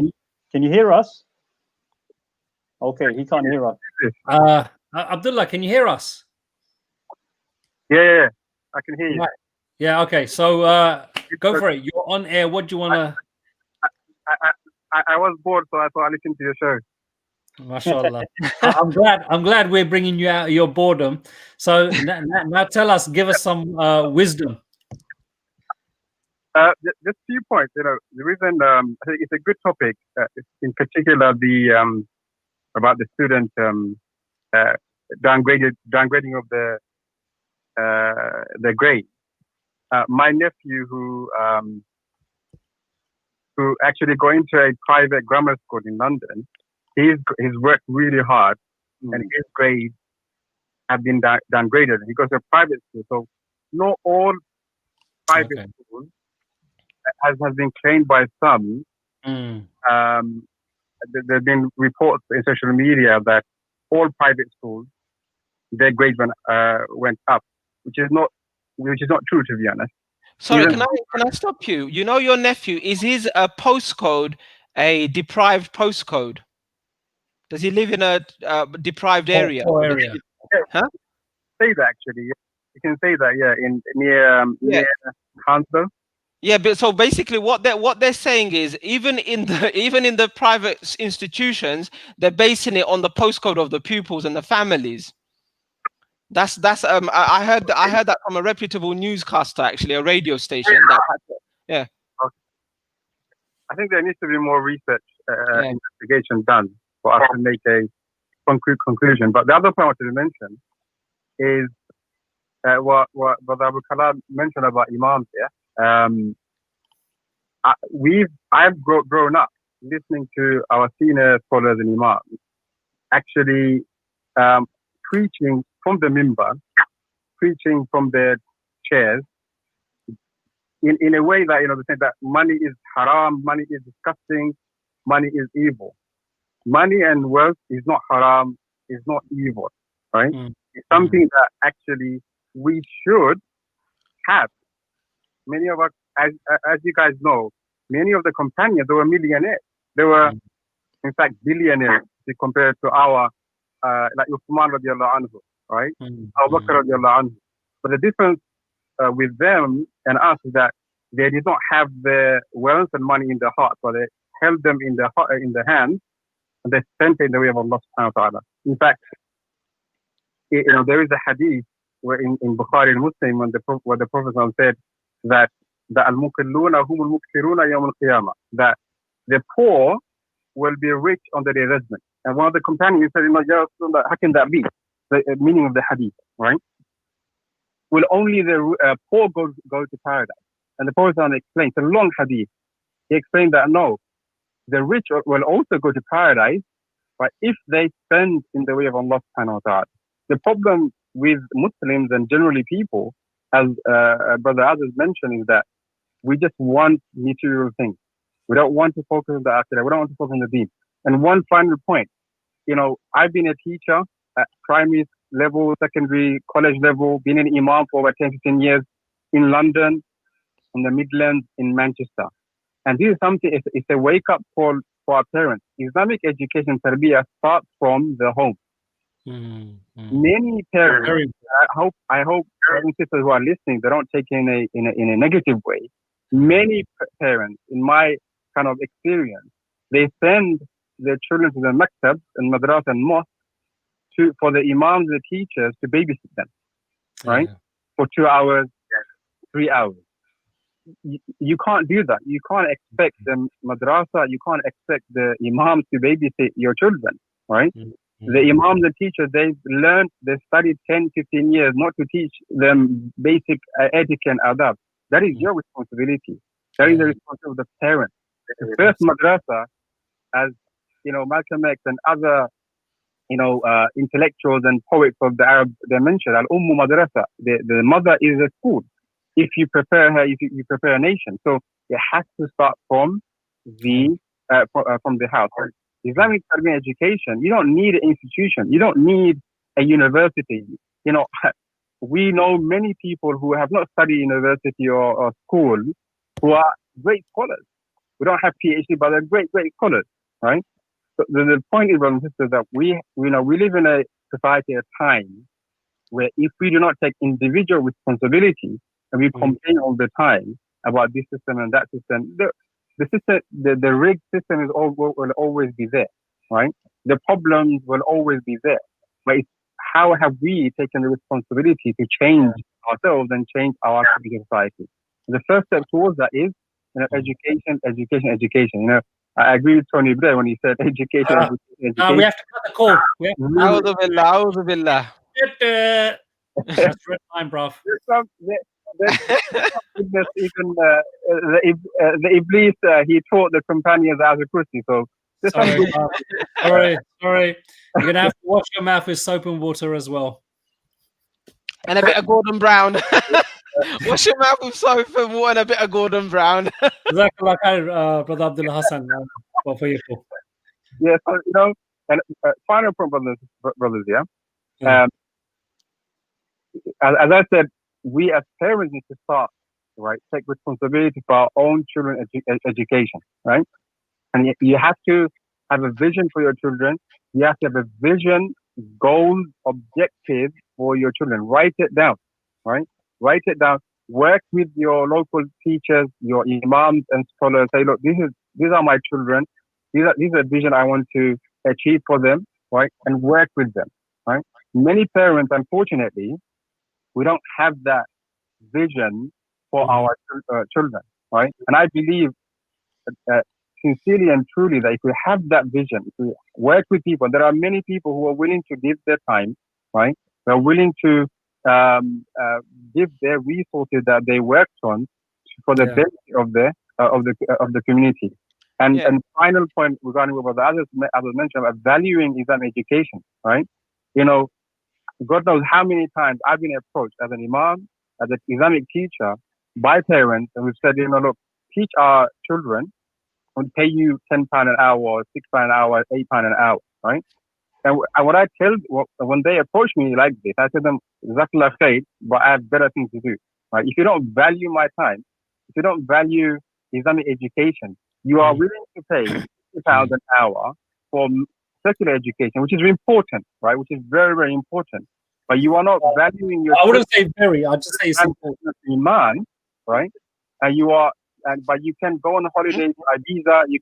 Can you hear us? Okay, he can't hear us. Abdullah, can you hear us? Yeah, I can hear you. Right. Yeah, okay. So go for it. You're on air. What do you want to... I was bored, so I thought I'd listen to your show. MashaAllah. I'm glad we're bringing you out of your boredom. So now tell us, give us some wisdom. Just a few points. The reason I think it's a good topic, in particular about the student downgrading of the grade. My nephew, who actually got into a private grammar school in London, he's worked really hard, and his grades have been downgraded. He goes to a private school, so not all private schools. Has been claimed by some. There have been reports in social media that all private schools, their grades went up, which is not true, to be honest. Sorry, can I stop you? You know, your nephew, is his postcode a deprived postcode? Does he live in a deprived area? Huh? Say that actually. You can say that. Yeah, near Hansdale. Yeah, but so basically, what they're saying is, even in the private institutions, they're basing it on the postcode of the pupils and the families. That's I heard that from a reputable newscaster, actually, a radio station. Yeah. I think there needs to be more research, investigation done for us to make a concrete conclusion. But the other point I wanted to mention is what Abu Kalam mentioned about imams here. I've grown up listening to our senior scholars and imams actually preaching from the minbar, preaching from their chairs, in a way that, they say that money is haram, money is disgusting, money is evil. Money and wealth is not haram, is not evil, right? It's something that actually we should have. Many of us, as you guys know, many of the companions, they were millionaires. They were, in fact, billionaires compared to our, like Uthman radiallahu anhu, right? Abu Bakr radiallahu anhu. But the difference with them and us is that they did not have the wealth and money in their heart, but they held them in their heart, in their hands, and they spent it in the way of Allah subhanahu wa ta'ala. In fact, there is a hadith where in Bukhari and Muslim where the Prophet said that al-mukilluna humul mukthiruna yawm al-qiyamah, that the poor will be rich on the day of judgment. And one of the companions said, Ya Rasulullah, how can that be? The meaning of the hadith, right? Will only the poor go to paradise? And the Prophet explained, it's a long hadith. He explained that no, the rich will also go to paradise, but if they spend in the way of Allah subhanahu wa ta'ala. The problem with Muslims and generally people, as Brother Aziz mentioned, is that we just want material things. We don't want to focus on the akhirah. We don't want to focus on the deen. And one final point, I've been a teacher at primary level, secondary, college level, been an imam for over 10, 15 years in London, in the Midlands, in Manchester. And this is something, it's a wake-up call for our parents. Islamic education, tarbiyah, starts from the home. Many parents, I hope brothers and sisters who are listening, they don't take it in a negative way. Many parents, in my kind of experience, they send their children to the maktab and madrasa and mosque for the imams, the teachers, to babysit them, right? For 2 hours, 3 hours. You can't do that. You can't expect the madrasa, you can't expect the imams to babysit your children, right? The imams, the teachers, they studied 10, 15 years not to teach them basic etiquette and adab. That is your responsibility. That is the responsibility of the parents. The first madrasa, as Malcolm X and other intellectuals and poets of the Arab dimension, al-ummu madrasa, the mother is a school. If you prepare her, if you prepare a nation, so it has to start from the house. Islamic education, you don't need an institution, you don't need a university. We know many people who have not studied university or school who are great scholars. We don't have PhD, but they're great scholars, right? So the point is, brothers and sisters, that we live in a society, a time where if we do not take individual responsibility and we complain all the time about this system and that system, the rigged system will always be there, right? The problems will always be there. But it's how have we taken the responsibility to change ourselves and change our society? The first step towards that is education. I agree with Tony Blair when he said education. We have to cut the call. A'udhu billah. That's red line, bruv. Even the Iblis, he taught the companions as a Christian. So sorry. You're gonna have to wash your mouth with soap and water as well, and a bit of Gordon Brown. Wash your mouth with soap and water and a bit of Gordon Brown. Jazakallah khair, Brother Abdullah Hassan. For you. Yeah, so and final point, brothers, yeah. As I said, we as parents need to start, right? Take responsibility for our own children's education, right? And you have to have a vision for your children. You have to have a vision, goals, objectives for your children. Write it down, right? Write it down. Work with your local teachers, your imams and scholars. Say, look, these are my children. These are the vision I want to achieve for them, right? And work with them, right? Many parents, unfortunately, we don't have that vision for our children, right? And I believe sincerely and truly that if we have that vision, if we work with people, there are many people who are willing to give their time, right? They're willing to give their resources that they worked on for the benefit of the community. And Yeah. and final point regarding what the others mentioned about valuing Islamic education, right? You know, God knows how many times I've been approached as an imam, as an Islamic teacher, by parents, and we've said, you know, look, teach our children, we'll pay you £10 an hour, or £6 an hour, £8 an hour, right? And what I tell, when they approach me like this, I tell them, Jazakallah khair, but I have better things to do, right? If you don't value my time, if you don't value Islamic education, you are willing to pay £50 an hour for secular education, which is important, right? Which is very, very important. But you are not valuing your. I wouldn't say very. I'd just say it's important. Iman, right? And you are, but you can go on holiday to Ibiza. You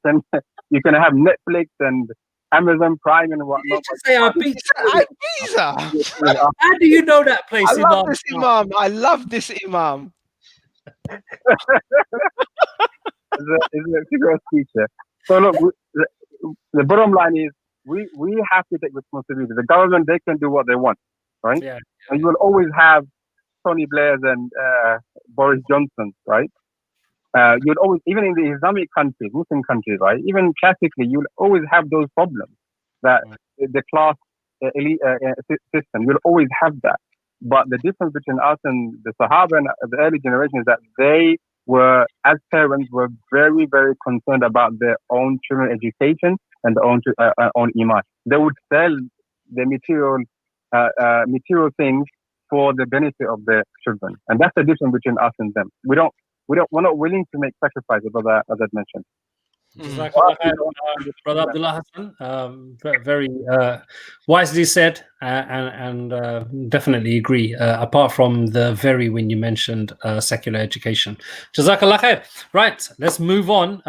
can have Netflix and Amazon Prime and whatnot. You just say Ibiza. How do you know that place? I love this Imam. I love this Imam. Is a figure of teacher. So look, the bottom line is we have to take responsibility. The government, they can do what they want, right? Yeah. And you will always have Tony Blairs and Boris Johnson, right? You'd always, even in the Islamic countries, Muslim countries, right? Even classically, you'll always have those problems that the class elite system. You'll always have that. But the difference between us and the Sahaba and the early generation is that they were, as parents, were very, very concerned about their own children's education and their own iman. They would sell the material things for the benefit of their children, and that's the difference between us and them. We're not willing to make sacrifices, as I mentioned. Brother Abdullah Hassan, very wisely said, and definitely agree. Apart from the very when you mentioned secular education, Jazakallah khair. Right, let's move on.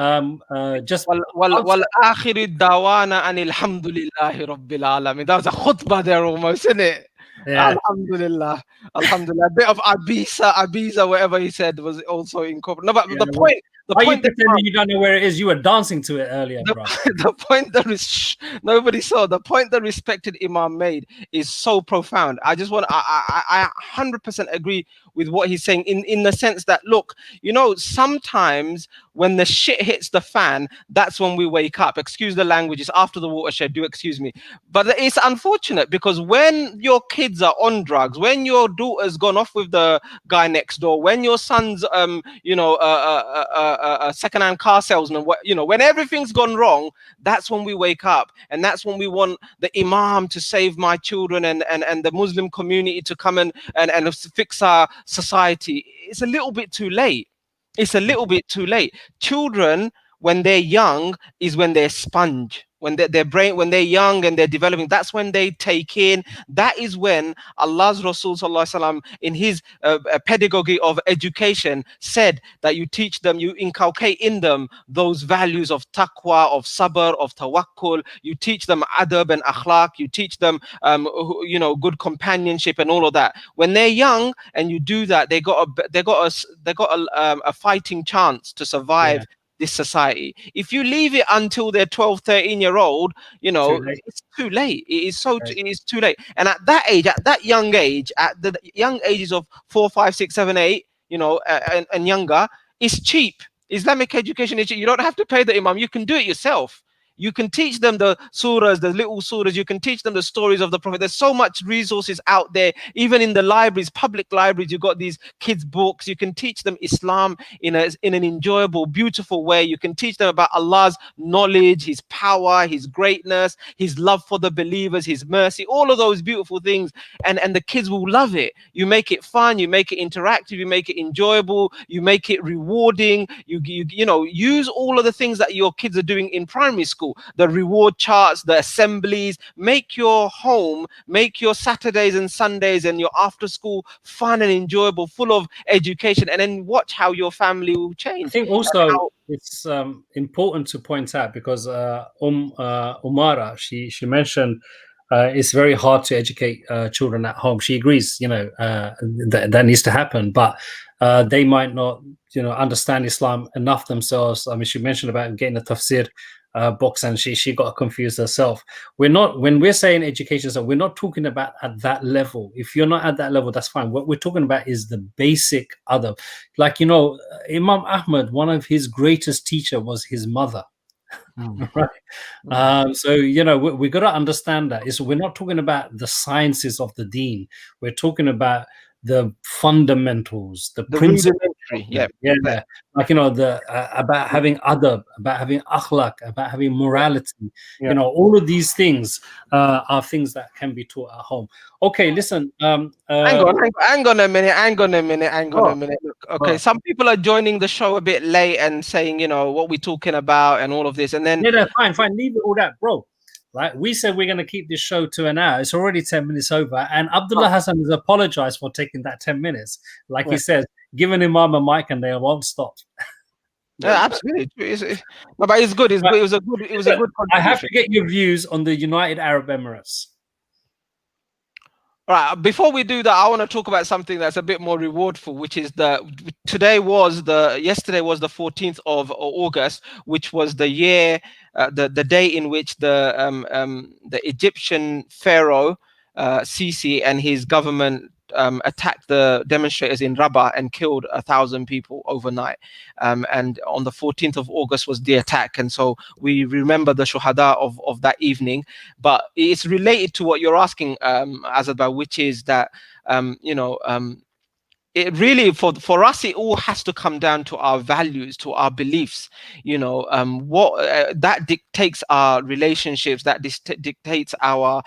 Just وَالْآخِرِ الدَّعْوَانَ أَنِ الْحَمْدُ لِلَّهِ رَبِّ الْعَالَمِينَ. That was a khutbah there almost, isn't it? Yeah. Alhamdulillah. Alhamdulillah. A bit of Ibiza, whatever he said was also incorporated. No, but the point you pretending you don't know where it is? You were dancing to it earlier, bro. The point that nobody saw. The point that respected Imam made is so profound. I 100% agree with what he's saying in the sense that, look, you know, sometimes when the shit hits the fan, that's when we wake up. Excuse the language, it's after the watershed, do excuse me. But it's unfortunate because when your kids are on drugs, when your daughter's gone off with the guy next door, when your son's a second-hand car salesman, when everything's gone wrong, that's when we wake up. And that's when we want the Imam to save my children and the Muslim community to come and fix our society. It's a little bit too late. It's a little bit too late. Children, when they're young, is when they're sponge. When their brain, when they're young and they're developing, that's when they take in. That is when Allah's Rasul Sallallahu Alaihi Wasallam, in his pedagogy of education, said that you teach them, you inculcate in them those values of taqwa, of sabr, of tawakkul. You teach them adab and akhlaq. You teach them, good companionship and all of that. When they're young and you do that, they got a fighting chance to survive. Yeah. This society. If you leave it until they're 12, 13-year-old, it's too late. It is too late. And at that age, at the young ages of 4, 5, 6, 7, 8, and younger, it's cheap. Islamic education is cheap. You don't have to pay the Imam. You can do it yourself. You can teach them the surahs, the little surahs. You can teach them the stories of the Prophet. There's so much resources out there. Even in the libraries, public libraries, you've got these kids' books. You can teach them Islam in an enjoyable, beautiful way. You can teach them about Allah's knowledge, His power, His greatness, His love for the believers, His mercy, all of those beautiful things. And the kids will love it. You make it fun. You make it interactive. You make it enjoyable. You make it rewarding. You use all of the things that your kids are doing in primary school. The reward charts, the assemblies. Make your home, make your Saturdays and Sundays and your after school fun and enjoyable, full of education, and then watch how your family will change. I think also it's important to point out because Umara, she mentioned it's very hard to educate children at home. She agrees, that needs to happen, but they might not, understand Islam enough themselves. I mean, she mentioned about getting a tafsir box, and she got confused herself. When we're saying education, so we're not talking about at that level. If you're not at that level, that's fine. What we're talking about is the basic adab. Like, Imam Ahmad, one of his greatest teacher was his mother, Right. So we got to understand that we're not talking about the sciences of the deen. We're talking about the fundamentals, the principles. rudimentary, Yeah, like the about having adab, about having akhlaq, about having morality. All of these things are things that can be taught at home. Okay, listen. hang on a minute. Look, okay, some people are joining the show a bit late and saying, what we're talking about and all of this, and then fine, leave it all that, bro. Right, we said we're going to keep this show to an hour. It's already 10 minutes over, and Abdullah Hassan has apologized for taking that 10 minutes. Like he says, give an Imam a mic and they won't stop. Yeah, absolutely. But it's good. It was a good. I have to get your views on the United Arab Emirates. All right. Before we do that, I want to talk about something that's a bit more rewardful, which is yesterday was the 14th of August, which was the year, the day in which the Egyptian pharaoh Sisi and his government attacked the demonstrators in Rabat and killed 1,000 people overnight. And on the 14th of August was the attack. And so we remember the shuhada of that evening. But it's related to what you're asking, Azadba, which is that, it really for us it all has to come down to our values, to our beliefs. What that dictates our relationships, that dictates our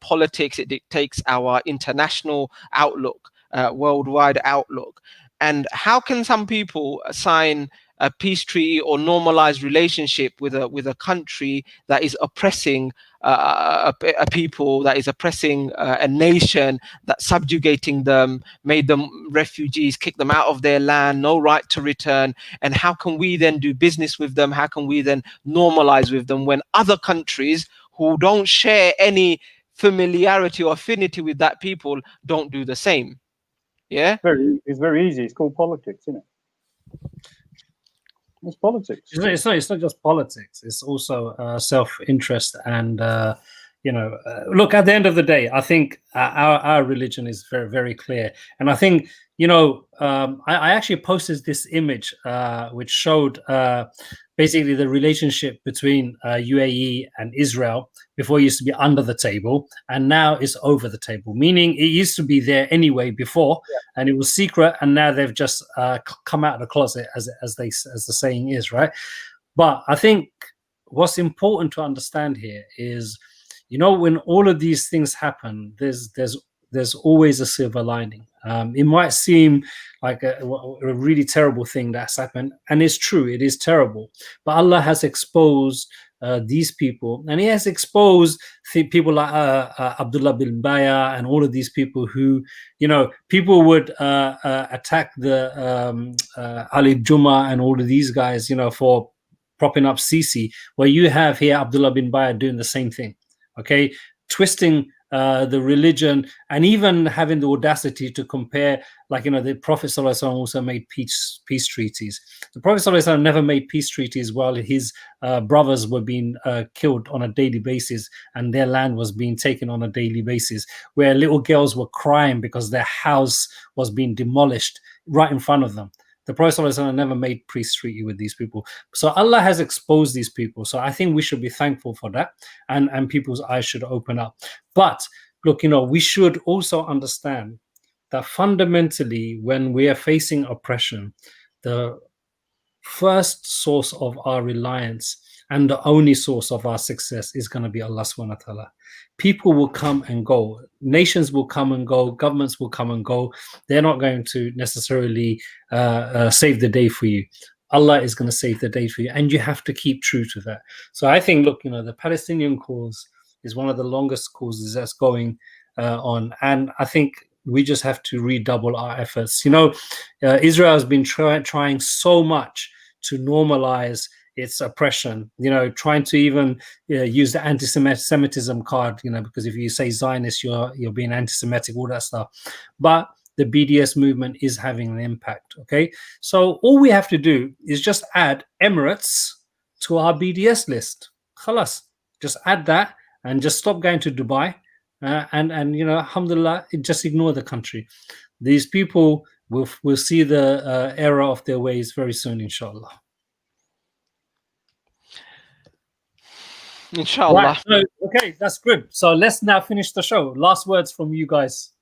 politics, it dictates our international outlook, worldwide outlook. And how can some people sign a peace treaty or normalized relationship with a country that is oppressing a people, that is oppressing a nation, that's subjugating them, made them refugees, kicked them out of their land, no right to return? And how can we then do business with them? How can we then normalize with them when other countries who don't share any familiarity or affinity with that people don't do the same? Yeah, it's very easy. It's called politics, isn't it? It's politics. It's not just politics. It's also self-interest and look. At the end of the day, I think our religion is very, very clear. And I think I actually posted this image which showed basically the relationship between UAE and Israel. Before it used to be under the table, and now it's over the table. Meaning it used to be there anyway before, and it was secret, and now they've just come out of the closet, as the saying is, right? But I think what's important to understand here is, when all of these things happen, there's always a silver lining. It might seem like a really terrible thing that's happened, and it's true, it is terrible. But Allah has exposed these people, and He has exposed people like Abdullah bin Baya and all of these people who, people would attack the Ali Juma and all of these guys, for propping up Sisi, where you have here Abdullah bin Baya doing the same thing, okay, twisting the religion, and even having the audacity to compare, like, the Prophet ﷺ also made peace treaties. The Prophet ﷺ never made peace treaties while his brothers were being killed on a daily basis, and their land was being taken on a daily basis, where little girls were crying because their house was being demolished right in front of them. The Prophet ﷺ never made peace treaty with these people. So Allah has exposed these people. So I think we should be thankful for that, and people's eyes should open up. But look, we should also understand that fundamentally, when we are facing oppression, the first source of our reliance and the only source of our success is going to be Allah subhanahu wa ta'ala. People will come and go. Nations will come and go. Governments will come and go. They're not going to necessarily save the day for you. Allah is going to save the day for you, and you have to keep true to that. So I think, look, the Palestinian cause is one of the longest causes that's going on, and I think we just have to redouble our efforts. Israel has been trying so much to normalize its oppression, trying to even use the anti-Semitism card, because if you say Zionist, you're being anti-Semitic, all that stuff. But the BDS movement is having an impact, okay? So all we have to do is just add Emirates to our BDS list. Khalas, just add that and just stop going to Dubai. And alhamdulillah, just ignore the country. These people will see the error of their ways very soon, inshallah. Inshallah. Right. So, okay, that's good. So let's now finish the show. Last words from you guys.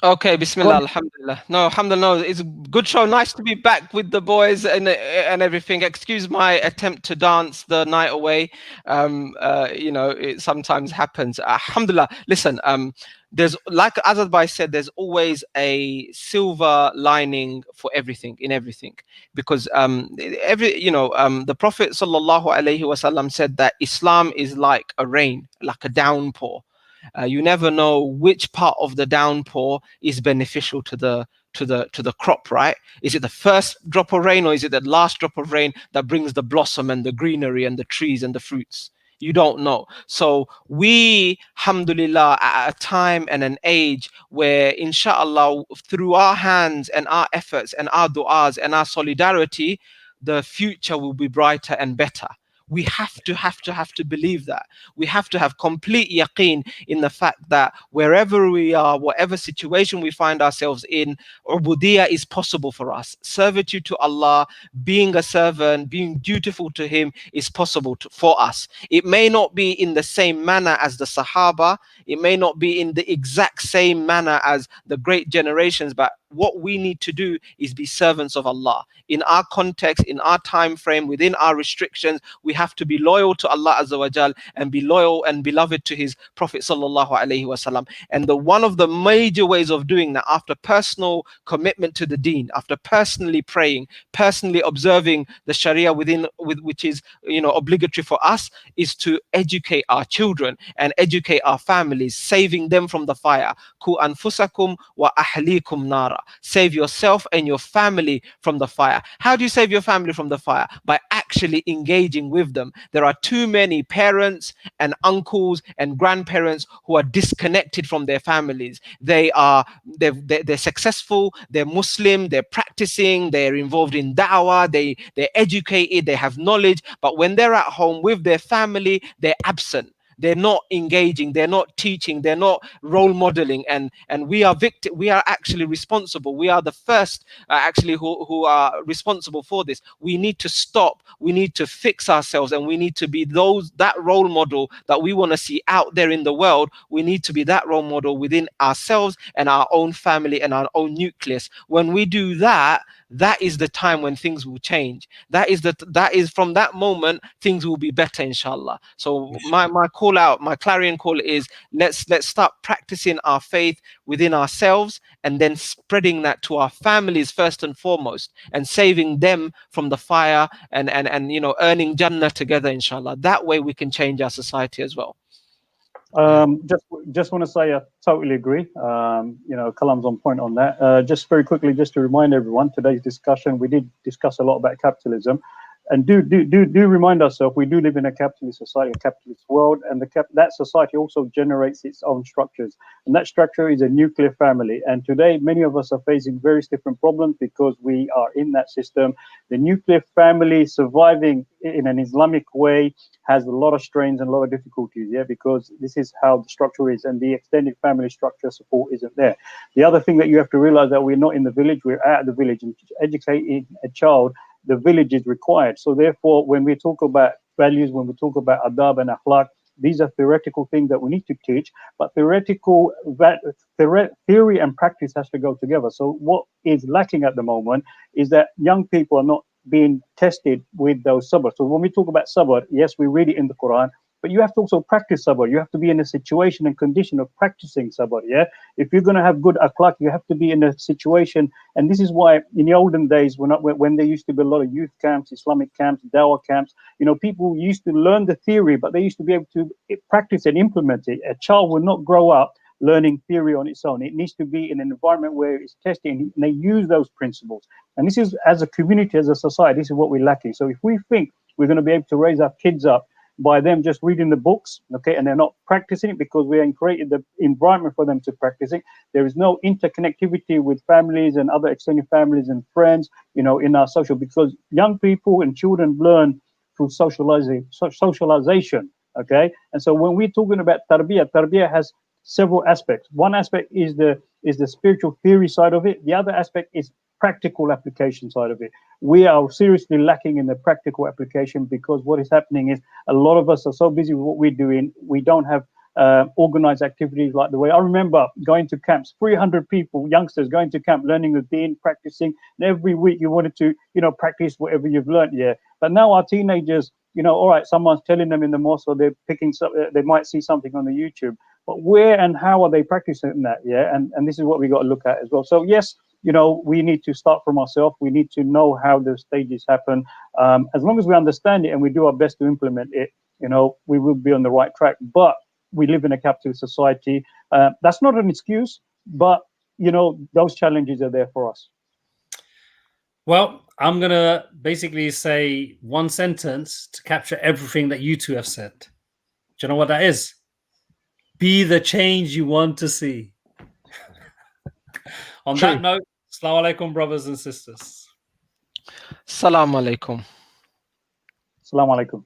Okay, Bismillah, Alhamdulillah. No, Alhamdulillah, it's a good show. Nice to be back with the boys and everything. Excuse my attempt to dance the night away. You know, it sometimes happens. Alhamdulillah. Listen, there's, like Azad Bhai said, there's always a silver lining for everything, in everything, because the Prophet sallallahu alaihi wasallam said that Islam is like a rain, like a downpour. You never know which part of the downpour is beneficial to the crop, right? Is it the first drop of rain, or is it the last drop of rain that brings the blossom and the greenery and the trees and the fruits? You don't know. So we, alhamdulillah, at a time and an age where, inshallah, through our hands and our efforts and our du'as and our solidarity, the future will be brighter and better. We have to believe that. We have to have complete yaqeen in the fact that wherever we are, whatever situation we find ourselves in, ubudiyah is possible for us. Servitude to Allah, being a servant, being dutiful to Him is possible for us. It may not be in the same manner as the Sahaba. It may not be in the exact same manner as the great generations, but what we need to do is be servants of Allah. In our context, in our time frame, within our restrictions, we have to be loyal to Allah Azza wa Jal and be loyal and beloved to His Prophet Sallallahu Alaihi Wasallam. And one of the major ways of doing that, after personal commitment to the deen, after personally praying, personally observing the Sharia which is obligatory for us, is to educate our children and educate our families, saving them from the fire. Ku anfusakum wa ahlikum nara. Save yourself and your family from the fire. How do you save your family from the fire? By actually engaging with them. There are too many parents and uncles and grandparents who are disconnected from their families. They're successful, they're Muslim, they're practicing, they're involved in da'wah, they're educated, they have knowledge, but when they're at home with their family, they're absent. They're not engaging, they're not teaching, they're not role modeling, and we are actually responsible. We are the first who are responsible for this. We need to stop, we need to fix ourselves, and we need to be that role model that we want to see out there in the world. We need to be that role model within ourselves and our own family and our own nucleus. When we do that, that is the time when things will change. That is from that moment things will be better, inshallah. So my call out, my clarion call is let's start practicing our faith within ourselves, and then spreading that to our families first and foremost, and saving them from the fire, and earning Jannah together, inshallah. That way we can change our society as well. Just want to say I totally agree. Kalam's on point on that. Just very quickly, just to remind everyone, today's discussion, we did discuss a lot about capitalism, and do remind ourselves we do live in a capitalist society, a capitalist world, and that society also generates its own structures, and that structure is a nuclear family. And today, many of us are facing various different problems because we are in that system. The nuclear family surviving in an Islamic way has a lot of strains and a lot of difficulties, because this is how the structure is, and the extended family structure support isn't there. The other thing that you have to realize that we're not in the village, we're at the village, and educating a child, the village is required. So therefore, when we talk about values, when we talk about adab and akhlaq, these are theoretical things that we need to teach, but theory and practice has to go together. So what is lacking at the moment is that young people are not being tested with those sabr. So when we talk about sabr, yes, we read it in the Quran, but you have to also practice sabr. You have to be in a situation and condition of practicing sabr. If you're going to have good akhlaq, you have to be in a situation. And this is why in the olden days, when there used to be a lot of youth camps, Islamic camps, dawah camps, people used to learn the theory, but they used to be able to practice and implement it. A child will not grow up learning theory on its own. It needs to be in an environment where it's tested and they use those principles. And this is, as a community, as a society, this is what we're lacking. So if we think we're going to be able to raise our kids up by them just reading the books, and they're not practicing it because we ain't created the environment for them to practice it, there is no interconnectivity with families and other extended families and friends, in our social, because young people and children learn through socialization. And so when we're talking about tarbiyah has several aspects. One aspect is the spiritual theory side of it. The other aspect is practical application side of it. We are seriously lacking in the practical application, because what is happening is a lot of us are so busy with what we're doing, we don't have organized activities like the way I remember going to camps, 300 people, youngsters going to camp, learning the deen, practicing, and every week you wanted to, practice whatever you've learned. Yeah. But now our teenagers, all right, someone's telling them in the mosque, or they're picking something, they might see something on the YouTube, but where and how are they practicing that? Yeah. And this is what we got to look at as well. So yes, we need to start from ourselves. We need to know how the stages happen. As long as we understand it and we do our best to implement it, we will be on the right track. But we live in a capitalist society. That's not an excuse, but those challenges are there for us. Well, I'm gonna basically say one sentence to capture everything that you two have said. Do you know what that is? Be the change you want to see. On that note, Assalamu alaikum, brothers and sisters. Assalamu alaikum. Assalamu alaikum.